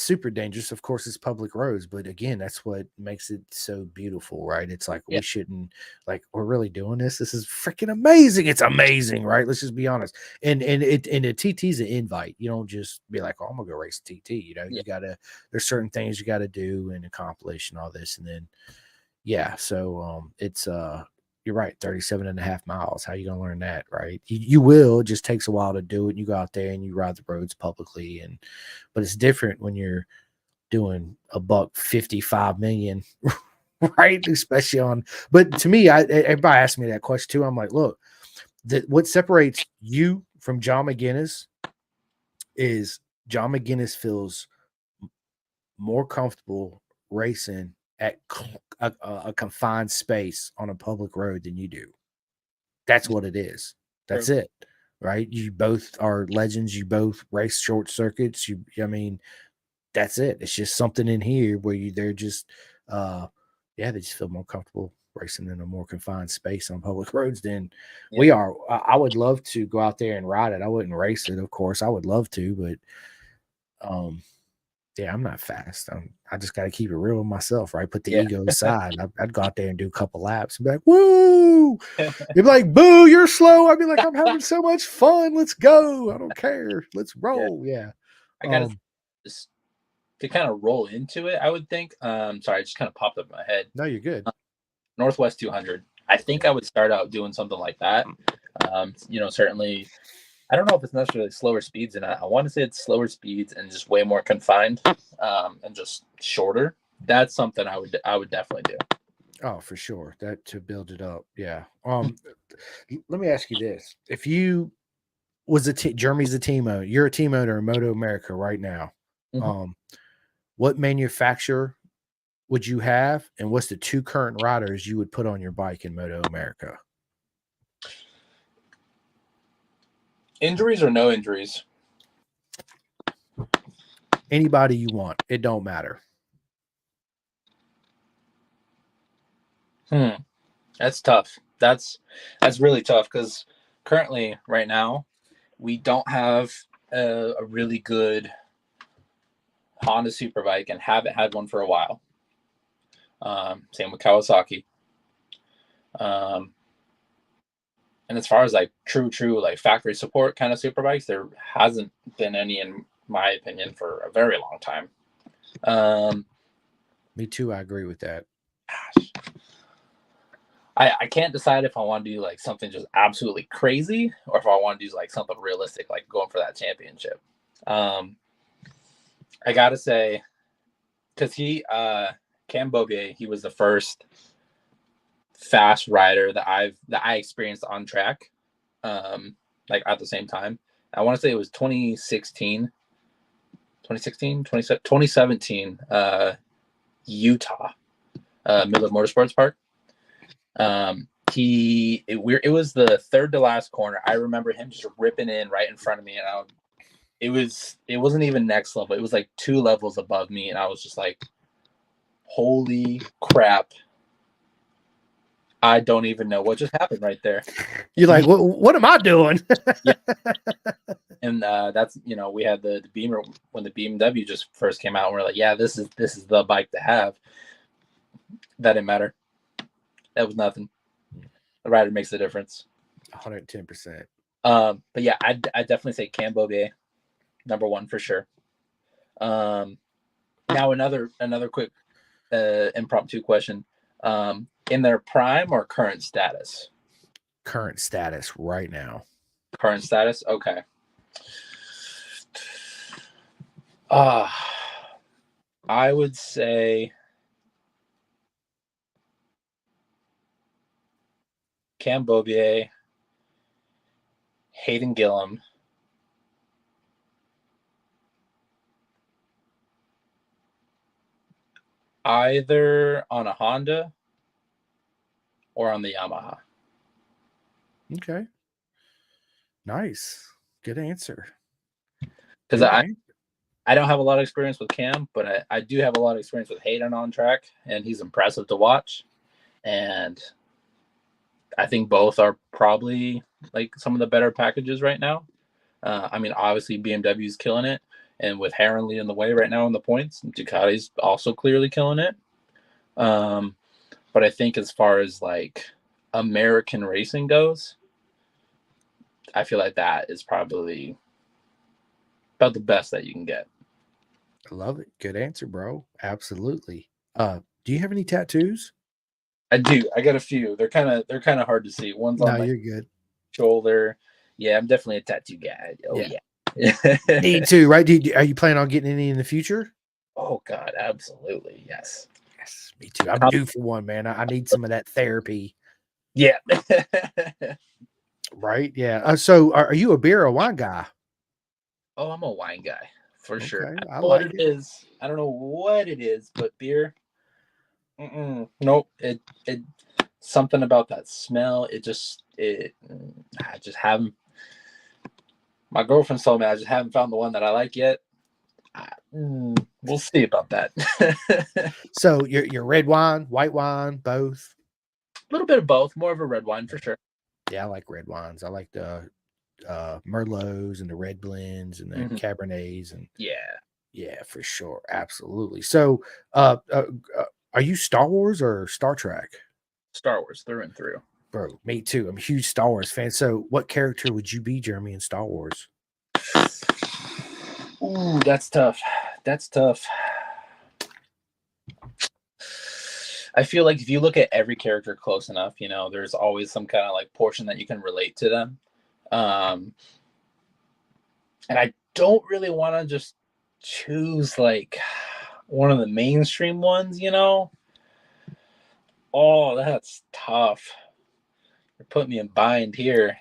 super dangerous. Of course, it's public roads, but again, that's what makes it so beautiful, right? It's like we shouldn't, like, we're really doing this. This is freaking amazing. It's amazing, right? Let's just be honest. And the TT's an invite. You don't just be like, oh, I'm gonna go race TT. You gotta. There's certain things you got to do and accomplish and all this, and then so it's you're right, 37.5 miles. How you gonna learn that, right? You will. It just takes a while to do it. You go out there and you ride the roads publicly, but it's different when you're doing $155 million, right? Especially on. But to me, everybody asks me that question too. I'm like, look, what separates you from John McGinnis is John McGinnis feels more comfortable racing at a confined space on a public road than you do. That's what it is. That's it, right? You both are legends. You both race short circuits. I mean, that's it. It's just something in here where they're just, they just feel more comfortable racing in a more confined space on public roads than Yeah. we are. I would love to go out there and ride it. I wouldn't race it, of course. I would love to, but yeah, I'm not fast. I just got to keep it real with myself, right? Put the Yeah. ego aside. I'd go out there and do a couple laps and be like, woo! You'd be like, boo, you're slow. I'd be like, I'm having so much fun. Let's go. I don't care. Let's roll. Yeah. I got just to kind of roll into it, I would think. Sorry, it just kind of popped up in my head. No, you're good. Northwest 200. I think I would start out doing something like that. Certainly, I don't know if it's necessarily slower speeds, and I want to say it's slower speeds and just way more confined, and just shorter. That's something I would definitely do. Oh, for sure. That to build it up. Yeah. Let me ask you this: if you was Jeremy's a team owner, you're a team owner in Moto America right now. Mm-hmm. What manufacturer would you have, and what's the 2 current riders you would put on your bike in Moto America? Injuries or no injuries? Anybody you want. It don't matter. That's tough. That's really tough because currently, right now, we don't have a really good Honda Superbike and haven't had one for a while. Same with Kawasaki. And as far as like true like factory support kind of Superbikes, there hasn't been any, in my opinion, for a very long time. Me too. I agree with that. Gosh. I can't decide if I want to do like something just absolutely crazy or if I want to do like something realistic, like going for that championship. I gotta say, because Cam Bobier, he was the first fast rider that I experienced on track, like at the same time. I want to say it was 2017, Utah, Miller Motorsports Park. It was the third to last corner. I remember him just ripping in right in front of me, and it wasn't even next level. It was like 2 levels above me, and I was just like, holy crap. I don't even know what just happened right there. You're like, what am I doing? Yeah. And that's, we had the Beamer when the BMW just first came out, and we're like, yeah, this is the bike to have. That didn't matter. That was nothing. The rider makes the difference. 110%. But yeah, I definitely say Cam Bobier, number 1 for sure. Now another quick impromptu question. In their prime or current status? Current status right now. Current status? Okay. I would say Cam Bobier, Hayden Gillum, either on a Honda or on the Yamaha. Okay. Nice. Good answer. Because I don't have a lot of experience with Cam, but I do have a lot of experience with Hayden on track, and he's impressive to watch. And I think both are probably like some of the better packages right now. I mean, obviously BMW is killing it, and with Heron leading the way right now in the points, Ducati's also clearly killing it. But I think as far as like American racing goes, I feel like that is probably about the best that you can get. I love it. Good answer, bro. Absolutely. Do you have any tattoos? I do. I got a few. They're kind of hard to see. One's on my you're good. shoulder. Yeah, I'm definitely a tattoo guy. Oh yeah. Me too, right? Are you planning on getting any in the future? Oh God, absolutely. Yes. Yes, me too. I'm due for one, man. I need some of that therapy. Yeah. Right? Yeah. So are you a beer or wine guy? Oh, I'm a wine guy for sure. I like it. Is. I don't know what it is, but beer. Nope. It something about that smell. I just haven't. My girlfriend told me I just haven't found the one that I like yet. We'll see about that. So your red wine, white wine, both? little bit of both. More of a red wine for sure. Yeah, I like red wines. I like the Merlots and the red blends and the Mhm. Cabernets and Yeah, yeah, for sure, absolutely. So, uh, uh, are you Star Wars or Star Trek? Star Wars through and through. Bro, me too. I'm a huge Star Wars fan. So, what character would you be, Jeremy, in Star Wars? Ooh, that's tough. That's tough. I feel like if you look at every character close enough, there's always some kind of like portion that you can relate to them. Um, and I don't really want to just choose like one of the mainstream ones. Oh, that's tough. You're putting me in bind here.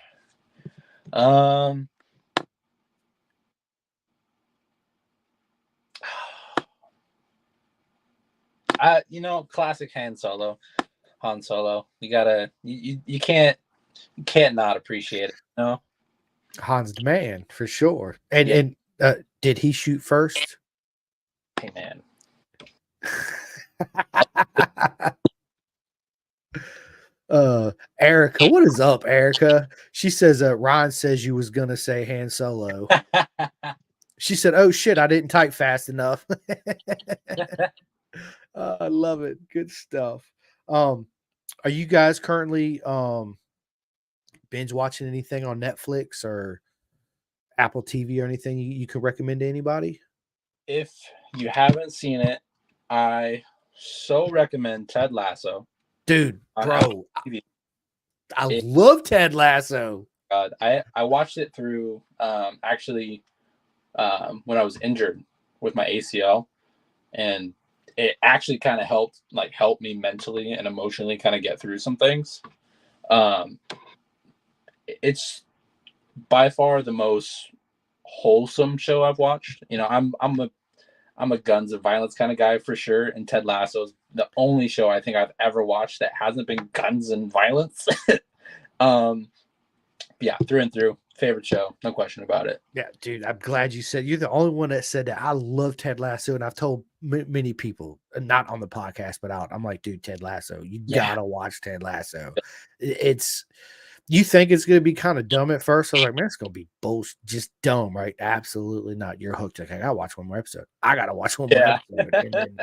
Um, classic Han Solo. You can't not appreciate it. Hans the Man, for sure. And Yeah. did he shoot first? Hey man. Erica, what is up, Erica? She says Ryan says you was gonna say Han Solo. She said, "Oh shit, I didn't type fast enough." I love it. Good stuff. Um, are you guys currently binge watching anything on Netflix or Apple TV or anything you can recommend to anybody? If you haven't seen it, I so recommend Ted Lasso Dude, on Apple bro, TV. I It, love Ted Lasso. I watched it through actually when I was injured with my ACL, and it actually kind of helped me mentally and emotionally kind of get through some things. Um, it's by far the most wholesome show I've watched. I'm a guns and violence kind of guy for sure, and Ted Lasso is the only show I think I've ever watched that hasn't been guns and violence. um, yeah, through and through, favorite show, no question about it. Yeah, dude, I'm glad you said you're the only one that said that. I love Ted Lasso, and I've told many people, not on the podcast, but out. I'm like, dude, Ted Lasso, you Yeah, gotta watch Ted Lasso. It's you think it's gonna be kind of dumb at first. I was like, man, it's gonna be bullshit, just dumb, right? Absolutely not. You're hooked. Like, I gotta watch one more episode. I gotta watch one more yeah, episode, and then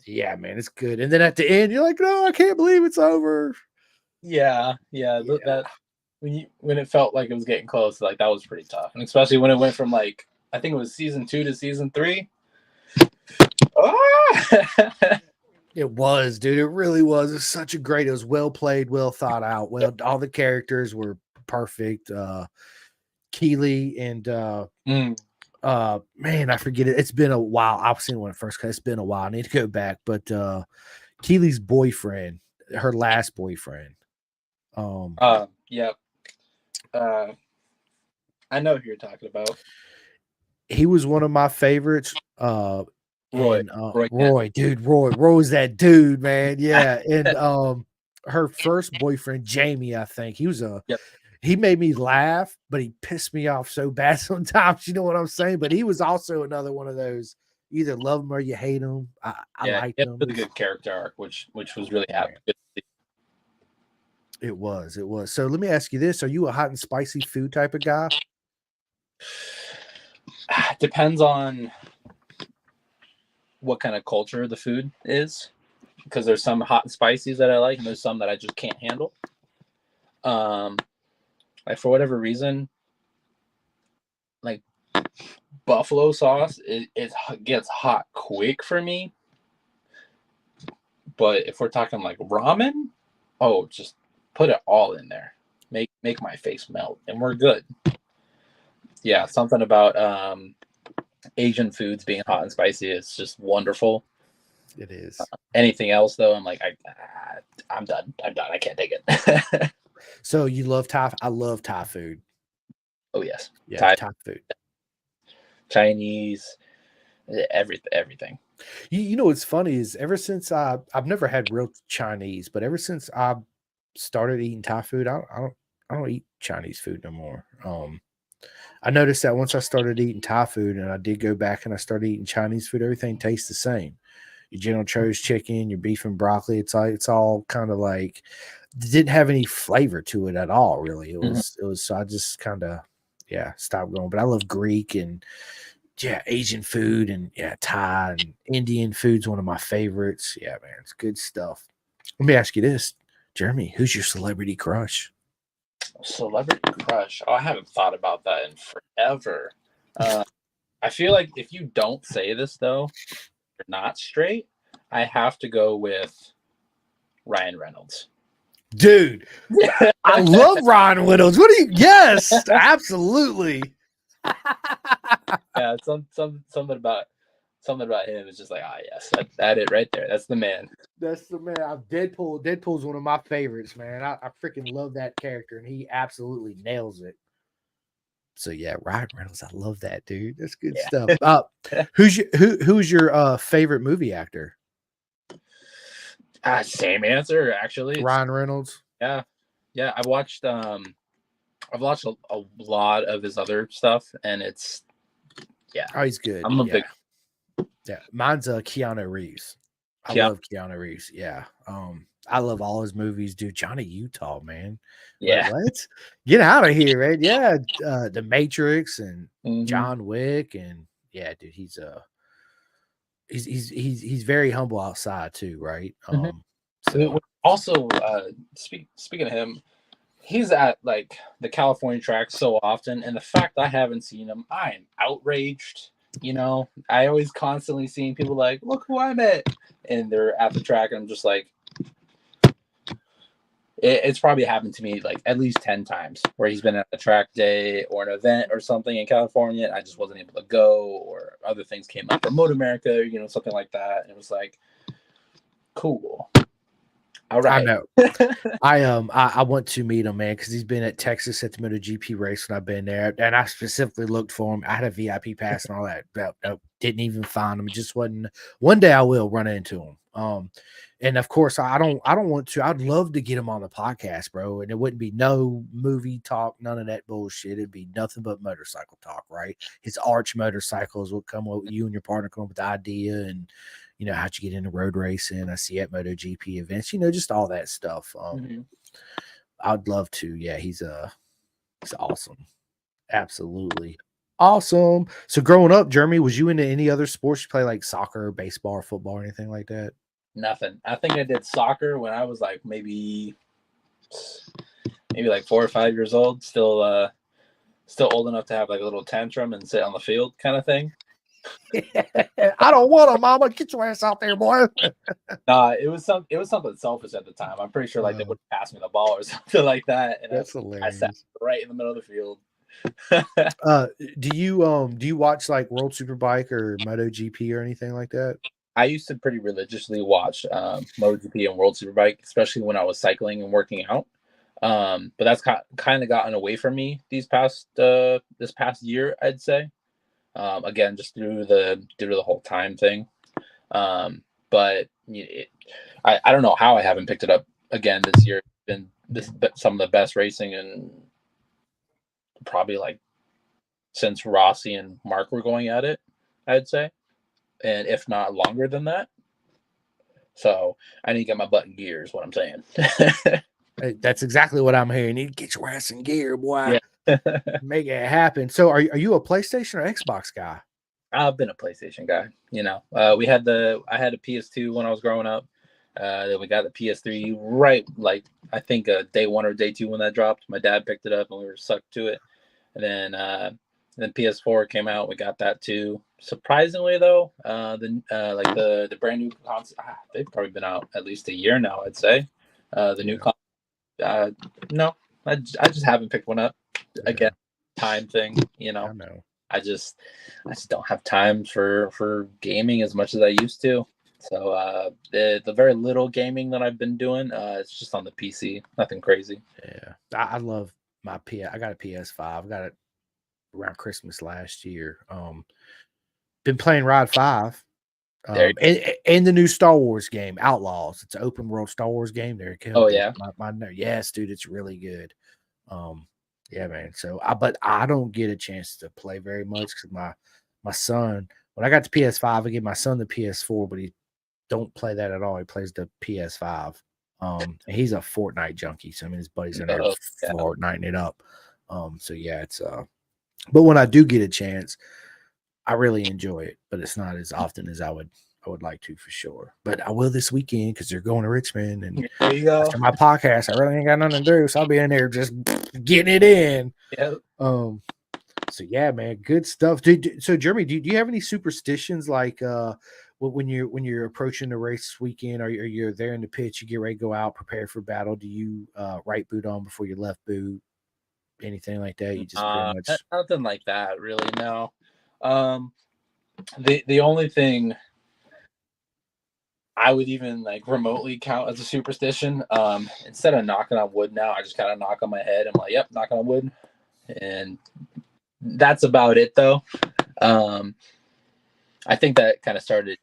yeah, man, it's good. And then at the end, you're like, no, I can't believe it's over. yeah. Yeah, That when it felt like it was getting close, like that was pretty tough, and especially when it went from like I think it was season 2 to season 3. Ah! it was, dude. It really was. It's such a great. It was well played, well thought out. Well, all the characters were perfect. Keely and Mm, man, I forget it. It's been a while. I've seen it when it first came. It's been a while. I need to go back. But Keely's boyfriend, her last boyfriend. yep. Uh, I know who you're talking about. He was one of my favorites. Roy. And Roy Kent. Roy, dude, Roy's that dude, man. Yeah. And her first boyfriend, Jamie, I think Yep. he made me laugh, but he pissed me off so bad sometimes. You know what I'm saying? But he was also another one of those. You either love him or you hate him. I Yeah, liked he had a him. really good character arc, which was really Man, happy. it was. It was. So let me ask you this: are you a hot and spicy food type of guy? Depends on what kind of culture the food is, because there's some hot and spices that I like, and there's some that I just can't handle. Um, like for whatever reason, like buffalo sauce, it gets hot quick for me. But if we're talking like ramen, oh, just put it all in there. Make my face melt, and we're good. Yeah, something about Asian foods being hot and spicy is just wonderful. It is. Anything else though, I'm like, I'm done. I'm done. I can't take it. So you love Thai? I love Thai food. Oh yes, Yeah, Thai, Thai food. Chinese, everything. You know what's funny is ever since I've never had real Chinese, but ever since I started eating Thai food, I don't eat Chinese food no more. I noticed that once I started eating Thai food and I did go back and I started eating Chinese food, everything tastes the same. Your General Cho's chicken, your beef and broccoli, it's all kind of like didn't have any flavor to it at all. Really, it Mhm. was. So I just kind of stopped going. But I love Greek and Asian food and Thai and Indian food's one of my favorites. Yeah, man, it's good stuff. Let me ask you this, Jeremy, who's your celebrity crush? Celebrity crush. Oh, I haven't thought about that in forever. I feel like if you don't say this though, you're not straight. I have to go with Ryan Reynolds. Dude, I love Ryan Reynolds. What do you? Yes, absolutely. Yeah, something about him is just like, yes, that it right there. That's the man. That's the man. Deadpool. Deadpool's one of my favorites, man. I freaking love that character, and he absolutely nails it. So yeah, Ryan Reynolds. I love that dude. That's good stuff. Who's your favorite movie actor? Same answer, actually. Ryan Reynolds. Yeah. I've watched a lot of his other stuff, and it's Oh, he's good. I'm a big Mine's Keanu Reeves. I love Keanu Reeves. Yeah. I love all his movies, dude. Johnny Utah, man. Yeah. Like, what? Get out of here, man. Yeah. The Matrix and John Wick, and dude, he's very humble outside too, right? So also, speaking of him, he's at like the California track so often, and the fact I haven't seen him, I am outraged. You know, I always constantly seeing people like, look who I met, and they're at the track, and I'm just like, it's probably happened to me like at least 10 times where he's been at a track day or an event or something in California, and I just wasn't able to go, or other things came up for Moto America, you know, something like that, and it was like, cool. All right. I know. I want to meet him, man, because he's been at Texas at the MotoGP race when I've been there, and I specifically looked for him. I had a VIP pass and all that. But didn't even find him. It just wasn't. One day I will run into him. And of course I don't want to. I'd love to get him on the podcast, bro. And it wouldn't be no movie talk, none of that bullshit. It'd be nothing but motorcycle talk, right? His arch motorcycles would come up. You and your partner come up with the idea, and you know, how'd you get into road racing? I see at MotoGP events, you know, just all that stuff. I'd love to. Yeah, he's awesome. Absolutely awesome. So growing up, Jeremy, was you into any other sports? You play like soccer, baseball, or football, or anything like that? Nothing. I think I did soccer when I was like maybe like 4 or 5 years old, still old enough to have like a little tantrum and sit on the field kind of thing. I don't want to, mama. Get your ass out there, boy. It was something selfish at the time. I'm pretty sure like they would pass me the ball or something like that, and that's hilarious. I sat right in the middle of the field. Do you watch like World Superbike or MotoGP or anything like that? I used to pretty religiously watch MotoGP and World Superbike, especially when I was cycling and working out. But that's kind of gotten away from me this past year, I'd say. Again, just due to the whole time thing. But I don't know how I haven't picked it up again this year. It's been some of the best racing, and probably like since Rossi and Mark were going at it, I'd say, and if not longer than that. So I need to get my butt in gear is what I'm saying. That's exactly what I'm hearing. You need to get your ass in gear, boy. Yeah. Make it happen. So are you a PlayStation or Xbox guy? I've been a PlayStation guy. You know, I had a PS2 when I was growing up. Then we got the PS3 right, like I think day 1 or day 2 when that dropped. My dad picked it up and we were sucked to it. And then PS4 came out. We got that too. Surprisingly though, the brand new console, they've probably been out at least a year now, I'd say. New console, no, I just haven't picked one up. Again, time thing, you know. I know. I just don't have time for gaming as much as I used to. So the very little gaming that I've been doing, it's just on the PC, nothing crazy. Yeah, I love my PS. I got a PS5. I got it around Christmas last year. Been playing Ride 5. And the new Star Wars game, Outlaws. It's an open world Star Wars game. There it comes. Oh yeah, yes, dude, it's really good. Yeah, man. So but I don't get a chance to play very much because my son, when I got the PS5, I gave my son the PS4, but he don't play that at all. He plays the PS5. And he's a Fortnite junkie. So I mean, his buddies in there Oh, just yeah. Fortniting it up. So yeah, it's but when I do get a chance, I really enjoy it, but it's not as often as I would like to for sure. But I will this weekend because they're going to Richmond, and There you go. after my podcast, I really ain't got nothing to do, so I'll be in there just getting it in. Yeah. So yeah, man, good stuff. So Jeremy, do you have any superstitions like when you're approaching the race weekend, or you're there in the pits, you get ready to go out, prepare for battle? Do you right boot on before your left boot? Anything like that? You just pretty much Nothing like that, really. No. Um, the only thing I would even like remotely count as a superstition, instead of knocking on wood now, I just kind of knock on my head. I'm like, yep, knock on wood, and that's about it, though. I think that kind of started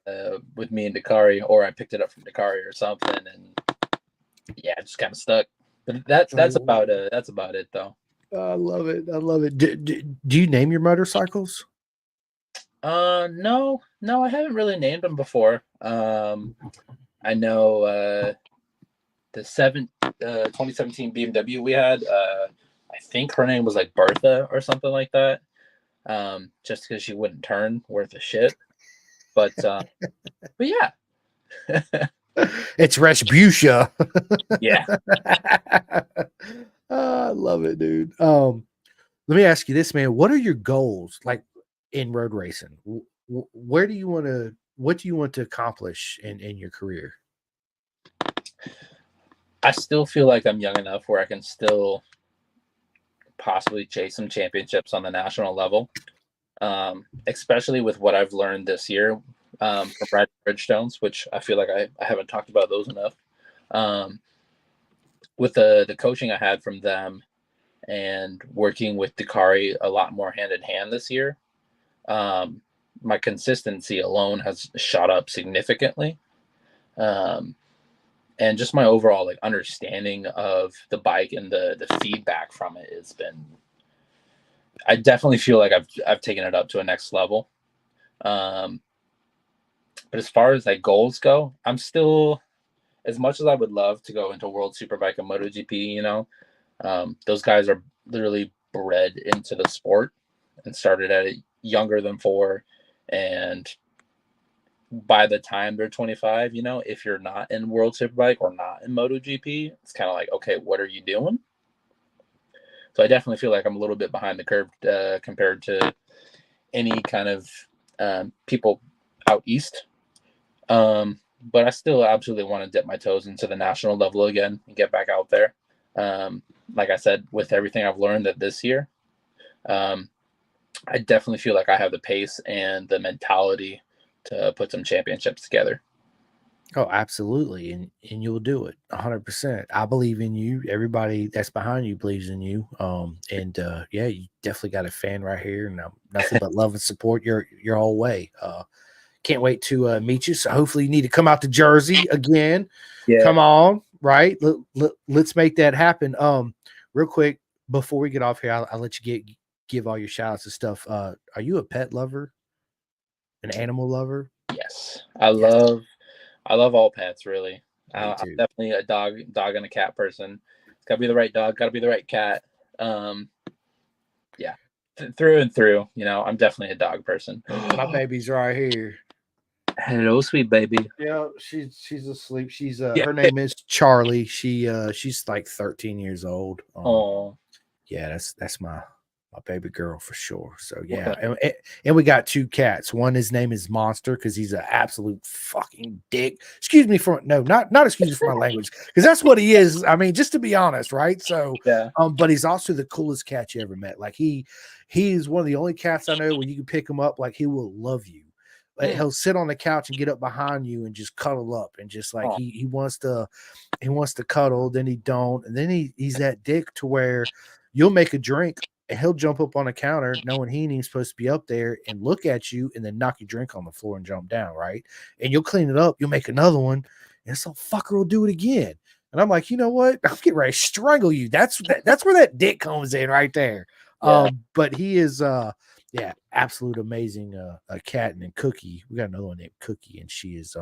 with me and Dakari, or I picked it up from Dakari or something, and yeah, it just kind of stuck. But that's about it, though. I love it. I love it. Do you name your motorcycles? No, I haven't really named them before. I know the 2017 BMW we had. I think her name was like Bertha or something like that. Just because she wouldn't turn worth a shit. But yeah. It's Respucia. Yeah. I love it, dude. Let me ask you this, man. What are your goals like in road racing? Where do you want to? What do you want to accomplish in your career? I still feel like I'm young enough where I can still possibly chase some championships on the national level. Especially with what I've learned this year from Red Bridgestones, which I feel like I haven't talked about those enough. With the coaching I had from them and working with Dakari a lot more hand in hand this year, my consistency alone has shot up significantly. And just my overall like understanding of the bike and the feedback from it has been, I definitely feel like I've taken it up to a next level. But as far as like goals go, I'm still, as much as I would love to go into World Superbike and MotoGP, those guys are literally bred into the sport and started at it younger than 4. And by the time they're 25, if you're not in World Superbike or not in MotoGP, it's kind of like, okay, what are you doing? So I definitely feel like I'm a little bit behind the curve compared to any kind of people out east. But I still absolutely want to dip my toes into the national level again and get back out there. Like I said, with everything I've learned this year, I definitely feel like I have the pace and the mentality to put some championships together. Oh, absolutely, and you'll do it 100%. I believe in you. Everybody that's behind you believes in you. And yeah, you definitely got a fan right here, and nothing but love and support your whole way. Can't wait to meet you. So hopefully, you need to come out to Jersey again. Yeah. Come on, right? Let's make that happen. Real quick before we get off here, I'll let you give all your shout outs and stuff. Are you a pet lover, an animal lover? Yes. Yes, I love all pets, really. me I'm too. definitely a dog and a cat person. It's got to be the right dog, got to be the right cat. Yeah, through and through. I'm definitely a dog person. My baby's right here. Hello, sweet baby. Yeah, she's asleep. She's Yeah. her name is Charlie. She's like 13 years old. Oh, Yeah, that's my baby girl for sure. So yeah, and we got 2 cats. One, his name is Monster because he's an absolute fucking dick. Excuse me for not excuse me for my language, because that's what he is. I mean, just to be honest, right? So yeah. but he's also the coolest cat you ever met. Like he's one of the only cats I know where you can pick him up, like he will love you. Like, he'll sit on the couch and get up behind you and just cuddle up, and just like Oh, he wants to cuddle, then he don't, and then he's that dick to where you'll make a drink and he'll jump up on the counter knowing he ain't even supposed to be up there and look at you and then knock your drink on the floor and jump down, right? And you'll clean it up, you'll make another one, and some fucker will do it again. And I'm like, you know what? I'm getting ready to strangle you. That's where that dick comes in right there. yeah. But he is yeah, absolute amazing a cat. And then Cookie, we got another one named Cookie, and she is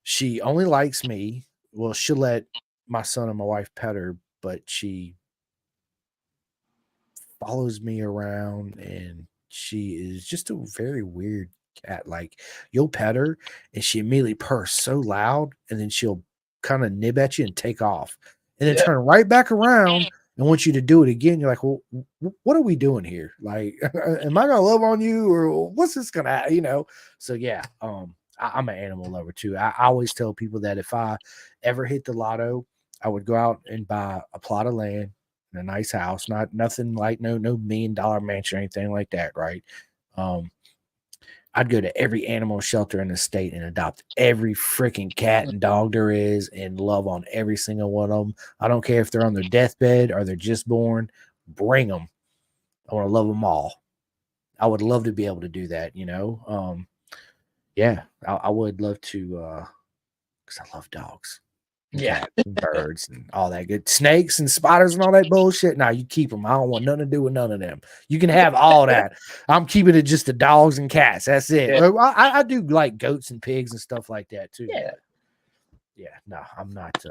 She only likes me. Well, she'll let my son and my wife pet her, but she follows me around and she is just a very weird cat. Like you'll pet her and she immediately purrs so loud and then she'll kind of nib at you and take off and then Yeah. turn right back around and want you to do it again. You're like, well, what are we doing here? Like, am I gonna love on you or what's this gonna, So yeah, I'm an animal lover too. I always tell people that if I ever hit the lotto, I would go out and buy a plot of land in a nice house, not nothing like no $1 million mansion or anything like that, right? Um, I'd go to every animal shelter in the state and adopt every freaking cat and dog there is and love on every single one of them. I don't care if they're on their deathbed or they're just born, bring them. I want to love them all. I would love to be able to do that. Yeah, I would love to because I love dogs. And Yeah. cats and birds and all that good snakes and spiders and all that bullshit. Now you keep them. I don't want nothing to do with none of them. You can have all that. I'm keeping it just the dogs and cats. That's it. Yeah. I do like goats and pigs and stuff like that too. Yeah. Yeah, no, I'm not.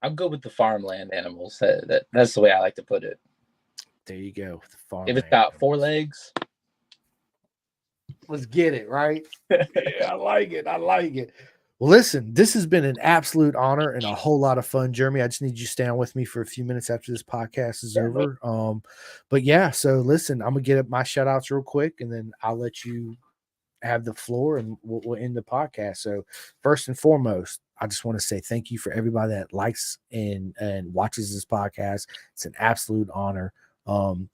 I'll go with the farmland animals. That's the way I like to put it. There you go. The farm. If it's got 4 legs, let's get it right. Yeah, I like it. I like it. Well, listen, this has been an absolute honor and a whole lot of fun, Jeremy. I just need you to stay on with me for a few minutes after this podcast is over. But yeah, so listen, I'm gonna get up my shout outs real quick and then I'll let you have the floor and we'll end the podcast. So first and foremost, I just want to say thank you for everybody that likes and watches this podcast. It's an absolute honor.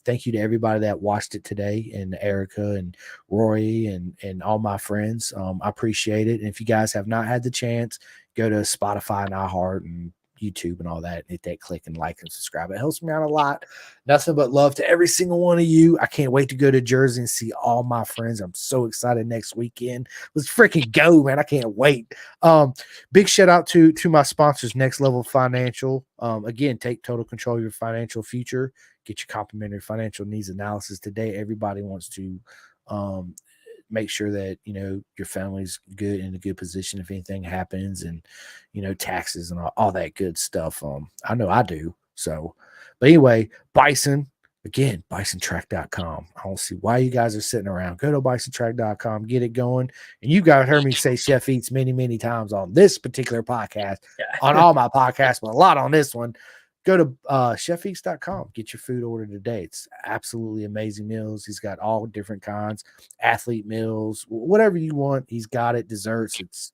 Thank you to everybody that watched it today and Erica and Roy and all my friends. I appreciate it. And if you guys have not had the chance, go to Spotify and iHeart and YouTube and all that. Hit that click and like and subscribe. It helps me out a lot. Nothing but love to every single one of you. I can't wait to go to Jersey and see all my friends. I'm so excited next weekend. Let's freaking go, man. I can't wait. Big shout out to my sponsors, Next Level Financial. Again, take total control of your financial future. Get your complimentary financial needs analysis today. Everybody wants to make sure that your family's good in a good position if anything happens, and taxes and all that good stuff. I know I do. So, but anyway, Bison, again, bisontrack.com. I don't see why you guys are sitting around. Go to bisontrack.com, get it going. And you guys heard me say Chef Eats many times on this particular podcast, on all my podcasts, but a lot on this one. Go to chefeats.com. Get your food ordered today. It's absolutely amazing meals. He's got all different kinds, athlete meals, whatever you want. He's got it. Desserts. It's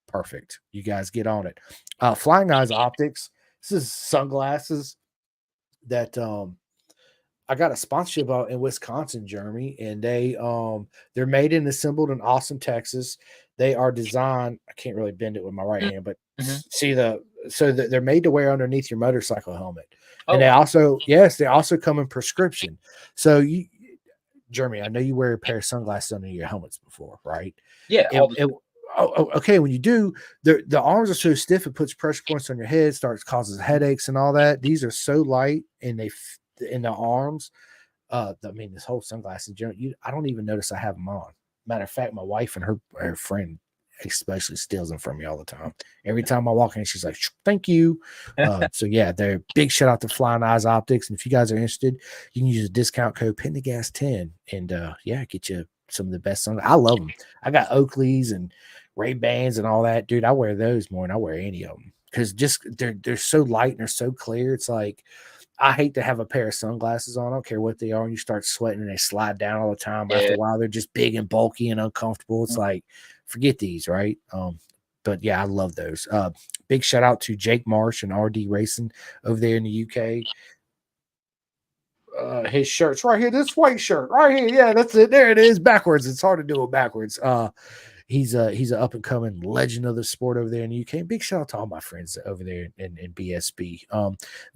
perfect. You guys get on it. Flying Eyes Optics. This is sunglasses that I got a sponsorship out in Wisconsin, Jeremy, and they're made and assembled in Austin, Texas. They are designed. I can't really bend it with my right hand, but see they're made to wear underneath your motorcycle helmet. And they also come in prescription. So Jeremy, I know you wear a pair of sunglasses under your helmets before, right? Yeah. Okay. When you do, the arms are so stiff, it puts pressure points on your head, causes headaches and all that. These are so light, and in the arms. This whole sunglasses, I don't even notice I have them on. Matter of fact, my wife and her friend especially steals them from me all the time. Every time I walk in, she's like, "Thank you." So yeah, they're big shout out to Flying Eyes Optics. And if you guys are interested, you can use a discount code Pendergast10 and get you some of the best sunglasses. I love them. I got Oakleys and Ray-Bans and all that, dude. I wear those more than I wear any of them because just they're so light and they're so clear. It's like, I hate to have a pair of sunglasses on. I don't care what they are. And you start sweating and they slide down all the time. After a while, they're just big and bulky and uncomfortable. It's like, forget these, right? But yeah, I love those. Big shout out to Jake Marsh and RD Racing over there in the UK. His shirt's right here. This white shirt right here. Yeah, that's it. There it is. Backwards. It's hard to do it backwards. He's an up and coming legend of the sport over there in the UK. Big shout out to all my friends over there in BSB.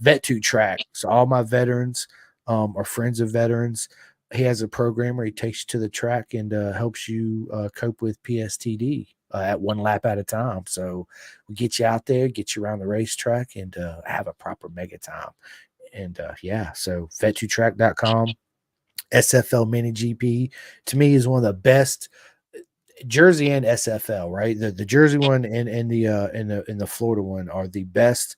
Vet2 Track. So all my veterans are friends of veterans. He has a program where he takes you to the track and helps you cope with PSTD at one lap at a time. So we get you out there, get you around the racetrack, and have a proper mega time. And so vet2track.com. SFL Mini GP to me is one of the best. Jersey and SFL, right? The Jersey one and the Florida one are the best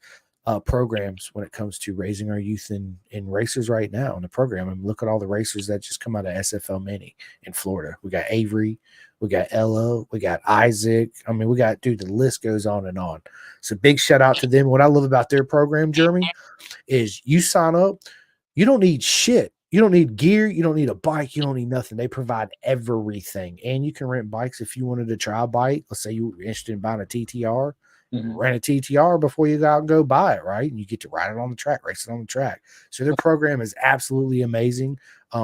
programs when it comes to raising our youth in racers right now in the program. I mean, look at all the racers that just come out of SFL Mini in Florida. We got Avery, we got Ella, we got Isaac. I mean, we got, dude, the list goes on and on. So big shout out to them. What I love about their program, Jeremy, is you sign up, you don't need shit. You don't need gear. You don't need a bike. You don't need nothing. They provide everything. And you can rent bikes if you wanted to try a bike. Let's say you were interested in buying a TTR, rent a TTR before you go out and go buy it, right? And you get to ride it on the track, race it on the track. So their program is absolutely amazing.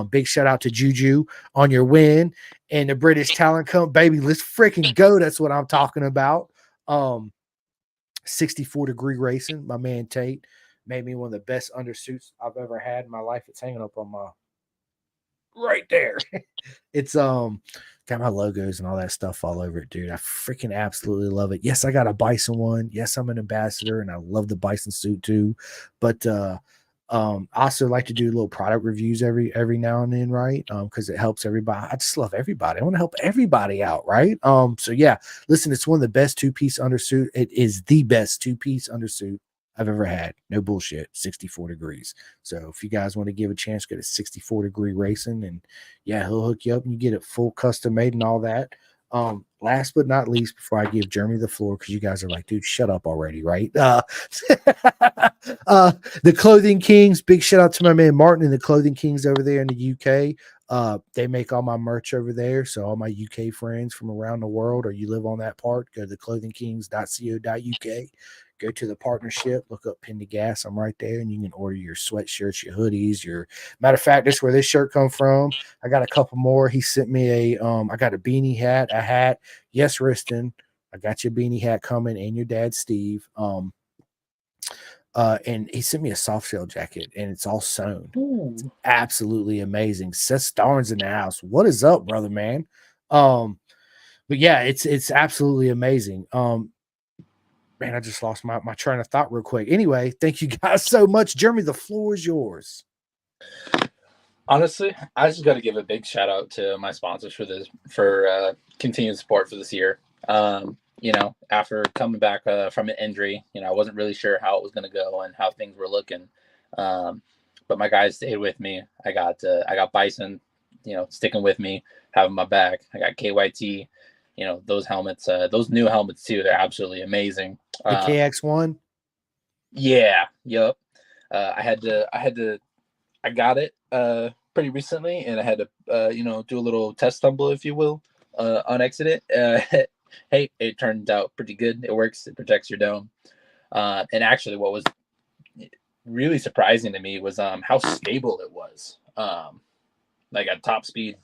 Big shout out to Juju on your win and the British Talent Cup, baby. Let's freaking go. That's what I'm talking about. 64-degree racing. My man Tate made me one of the best undersuits I've ever had in my life. It's hanging up on my right there. It's got my logos and all that stuff all over it, dude. I freaking absolutely love it. Yes, I got a Bison one. Yes, I'm an ambassador and I love the Bison suit too. But I also like to do little product reviews every now and then, right? Because it helps everybody. I just love everybody. I want to help everybody out, right? So yeah, listen, it's one of the best two-piece undersuit. It is the best two-piece undersuit I've ever had. No bullshit. 64 degrees. So if you guys want to give a chance, go to 64-degree racing, and yeah, he'll hook you up and you get it full custom made and all that. Last but not least, before I give Jeremy the floor, because you guys are like, dude, shut up already, right? The Clothing Kings, big shout out to my man Martin and the Clothing Kings over there in the UK. They make all my merch over there. So all my UK friends from around the world, or you live on that part, go to theclothingkings.co.uk. Go to the partnership, look up Pin to Gas. I'm right there, and you can order your sweatshirts, your hoodies, your matter of fact, this is where this shirt come from. I got a couple more. He sent me I got a beanie hat, a hat. Yes, Riston, I got your beanie hat coming, and your dad, Steve. And he sent me a soft shell jacket, and it's all sewn. It's absolutely amazing. Seth Starnes in the house. What is up, brother, man? But yeah, it's absolutely amazing. Man, I just lost my train of thought real quick. Anyway, thank you guys so much. Jeremy, the floor is yours. Honestly, I just got to give a big shout out to my sponsors for continued support for this year. After coming back from an injury, I wasn't really sure how it was going to go and how things were looking. But my guys stayed with me. I got Bison, sticking with me, having my back. I got KYT, those helmets, those new helmets too. They're absolutely amazing. The KX1. Yeah. Yep. I got it pretty recently, and I had to do a little test stumble, if you will, on Exit it. Hey, it turned out pretty good. It works. It protects your dome. And actually, what was really surprising to me was how stable it was. Like at top speed,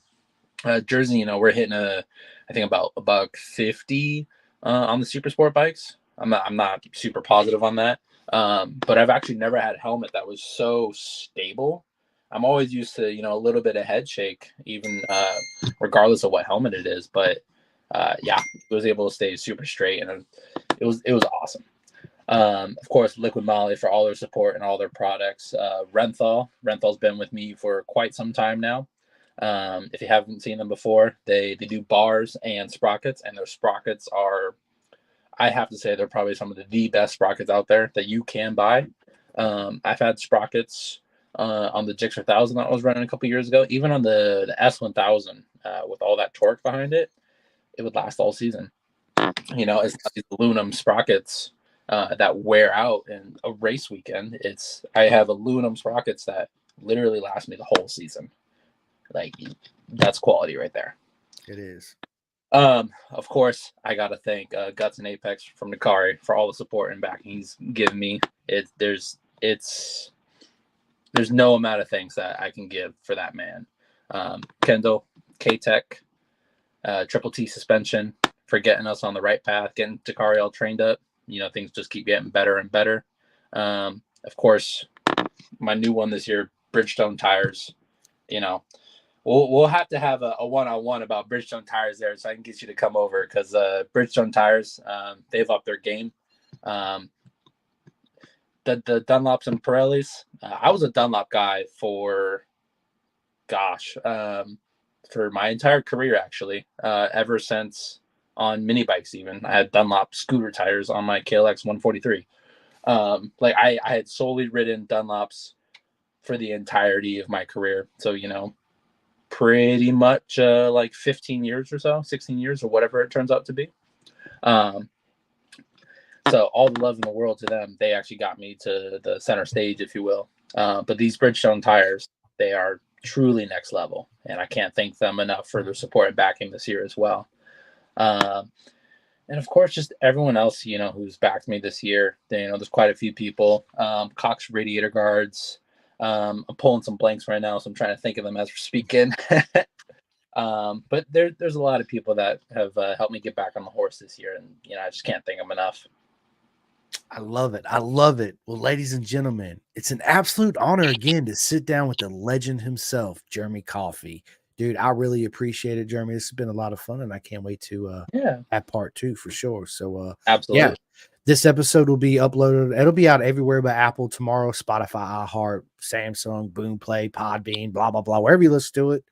Jersey, we're hitting I think about a buck 50 on the super sport bikes. I'm not super positive on that. But I've actually never had a helmet that was so stable. I'm always used to, a little bit of head shake, even regardless of what helmet it is. But yeah, it was able to stay super straight, and it was awesome. Of course, Liquid Molly for all their support and all their products. Renthal's been with me for quite some time now. If you haven't seen them before, they do bars and sprockets, and their sprockets are, I have to say, they're probably some of the best sprockets out there that you can buy. I've had sprockets on the Gixxer 1000 that I was running a couple years ago, even on the S1000 with all that torque behind it, it would last all season. It's not these aluminum sprockets that wear out in a race weekend. I have aluminum sprockets that literally last me the whole season. Like, that's quality right there. It is. Of course, I gotta thank Guts and Apex from Nakari for all the support and backing he's given me. There's no amount of thanks that I can give for that man. Kendall, K-Tech, Triple T Suspension for getting us on the right path, getting Takari all trained up. Things just keep getting better and better. Of course, my new one this year, Bridgestone tires. We'll have to have a one-on-one about Bridgestone tires there, so I can get you to come over, because Bridgestone tires, they've upped their game. The Dunlops and Pirellis, I was a Dunlop guy for, for my entire career, actually, ever since on mini bikes. Even I had Dunlop scooter tires on my KLX 143. Like I had solely ridden Dunlops for the entirety of my career. So, you know, pretty much like 15 years or so, 16 years or whatever it turns out to be. So all the love in the world to them. They actually got me to the center stage, if you will. But these Bridgestone tires, they are truly next level. And I can't thank them enough for their support and backing this year as well. And of course, just everyone else, you know, who's backed me this year. You know, there's quite a few people. Cox Radiator Guards. I'm pulling some blanks right now, so I'm trying to think of them as we're speaking. But there's a lot of people that have helped me get back on the horse this year, and you know, I just can't thank them enough. I love it. I love it. Well, ladies and gentlemen, it's an absolute honor again to sit down with the legend himself, Jeremy Coffey. Dude, I really appreciate it, Jeremy. This has been a lot of fun, and I can't wait to have part 2 for sure. So Absolutely. yeah, this episode will be uploaded. It'll be out everywhere but Apple tomorrow, Spotify, iHeart, Samsung, Boomplay, Podbean, blah, blah, blah. Wherever you listen to it,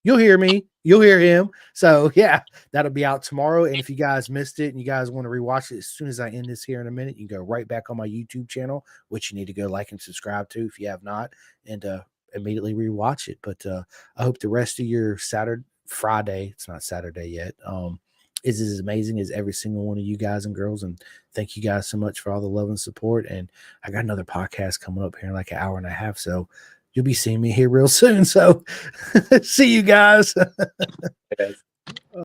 you'll hear me. You'll hear him. So yeah, that'll be out tomorrow. And if you guys missed it and you guys want to rewatch it, as soon as I end this here in a minute, you can go right back on my YouTube channel, which you need to go like and subscribe to if you have not, and immediately rewatch it. But I hope the rest of your Friday, it's not Saturday yet, is as amazing as every single one of you guys and girls. And thank you guys so much for all the love and support. And I got another podcast coming up here in like an hour and a half. So you'll be seeing me here real soon. So see you guys.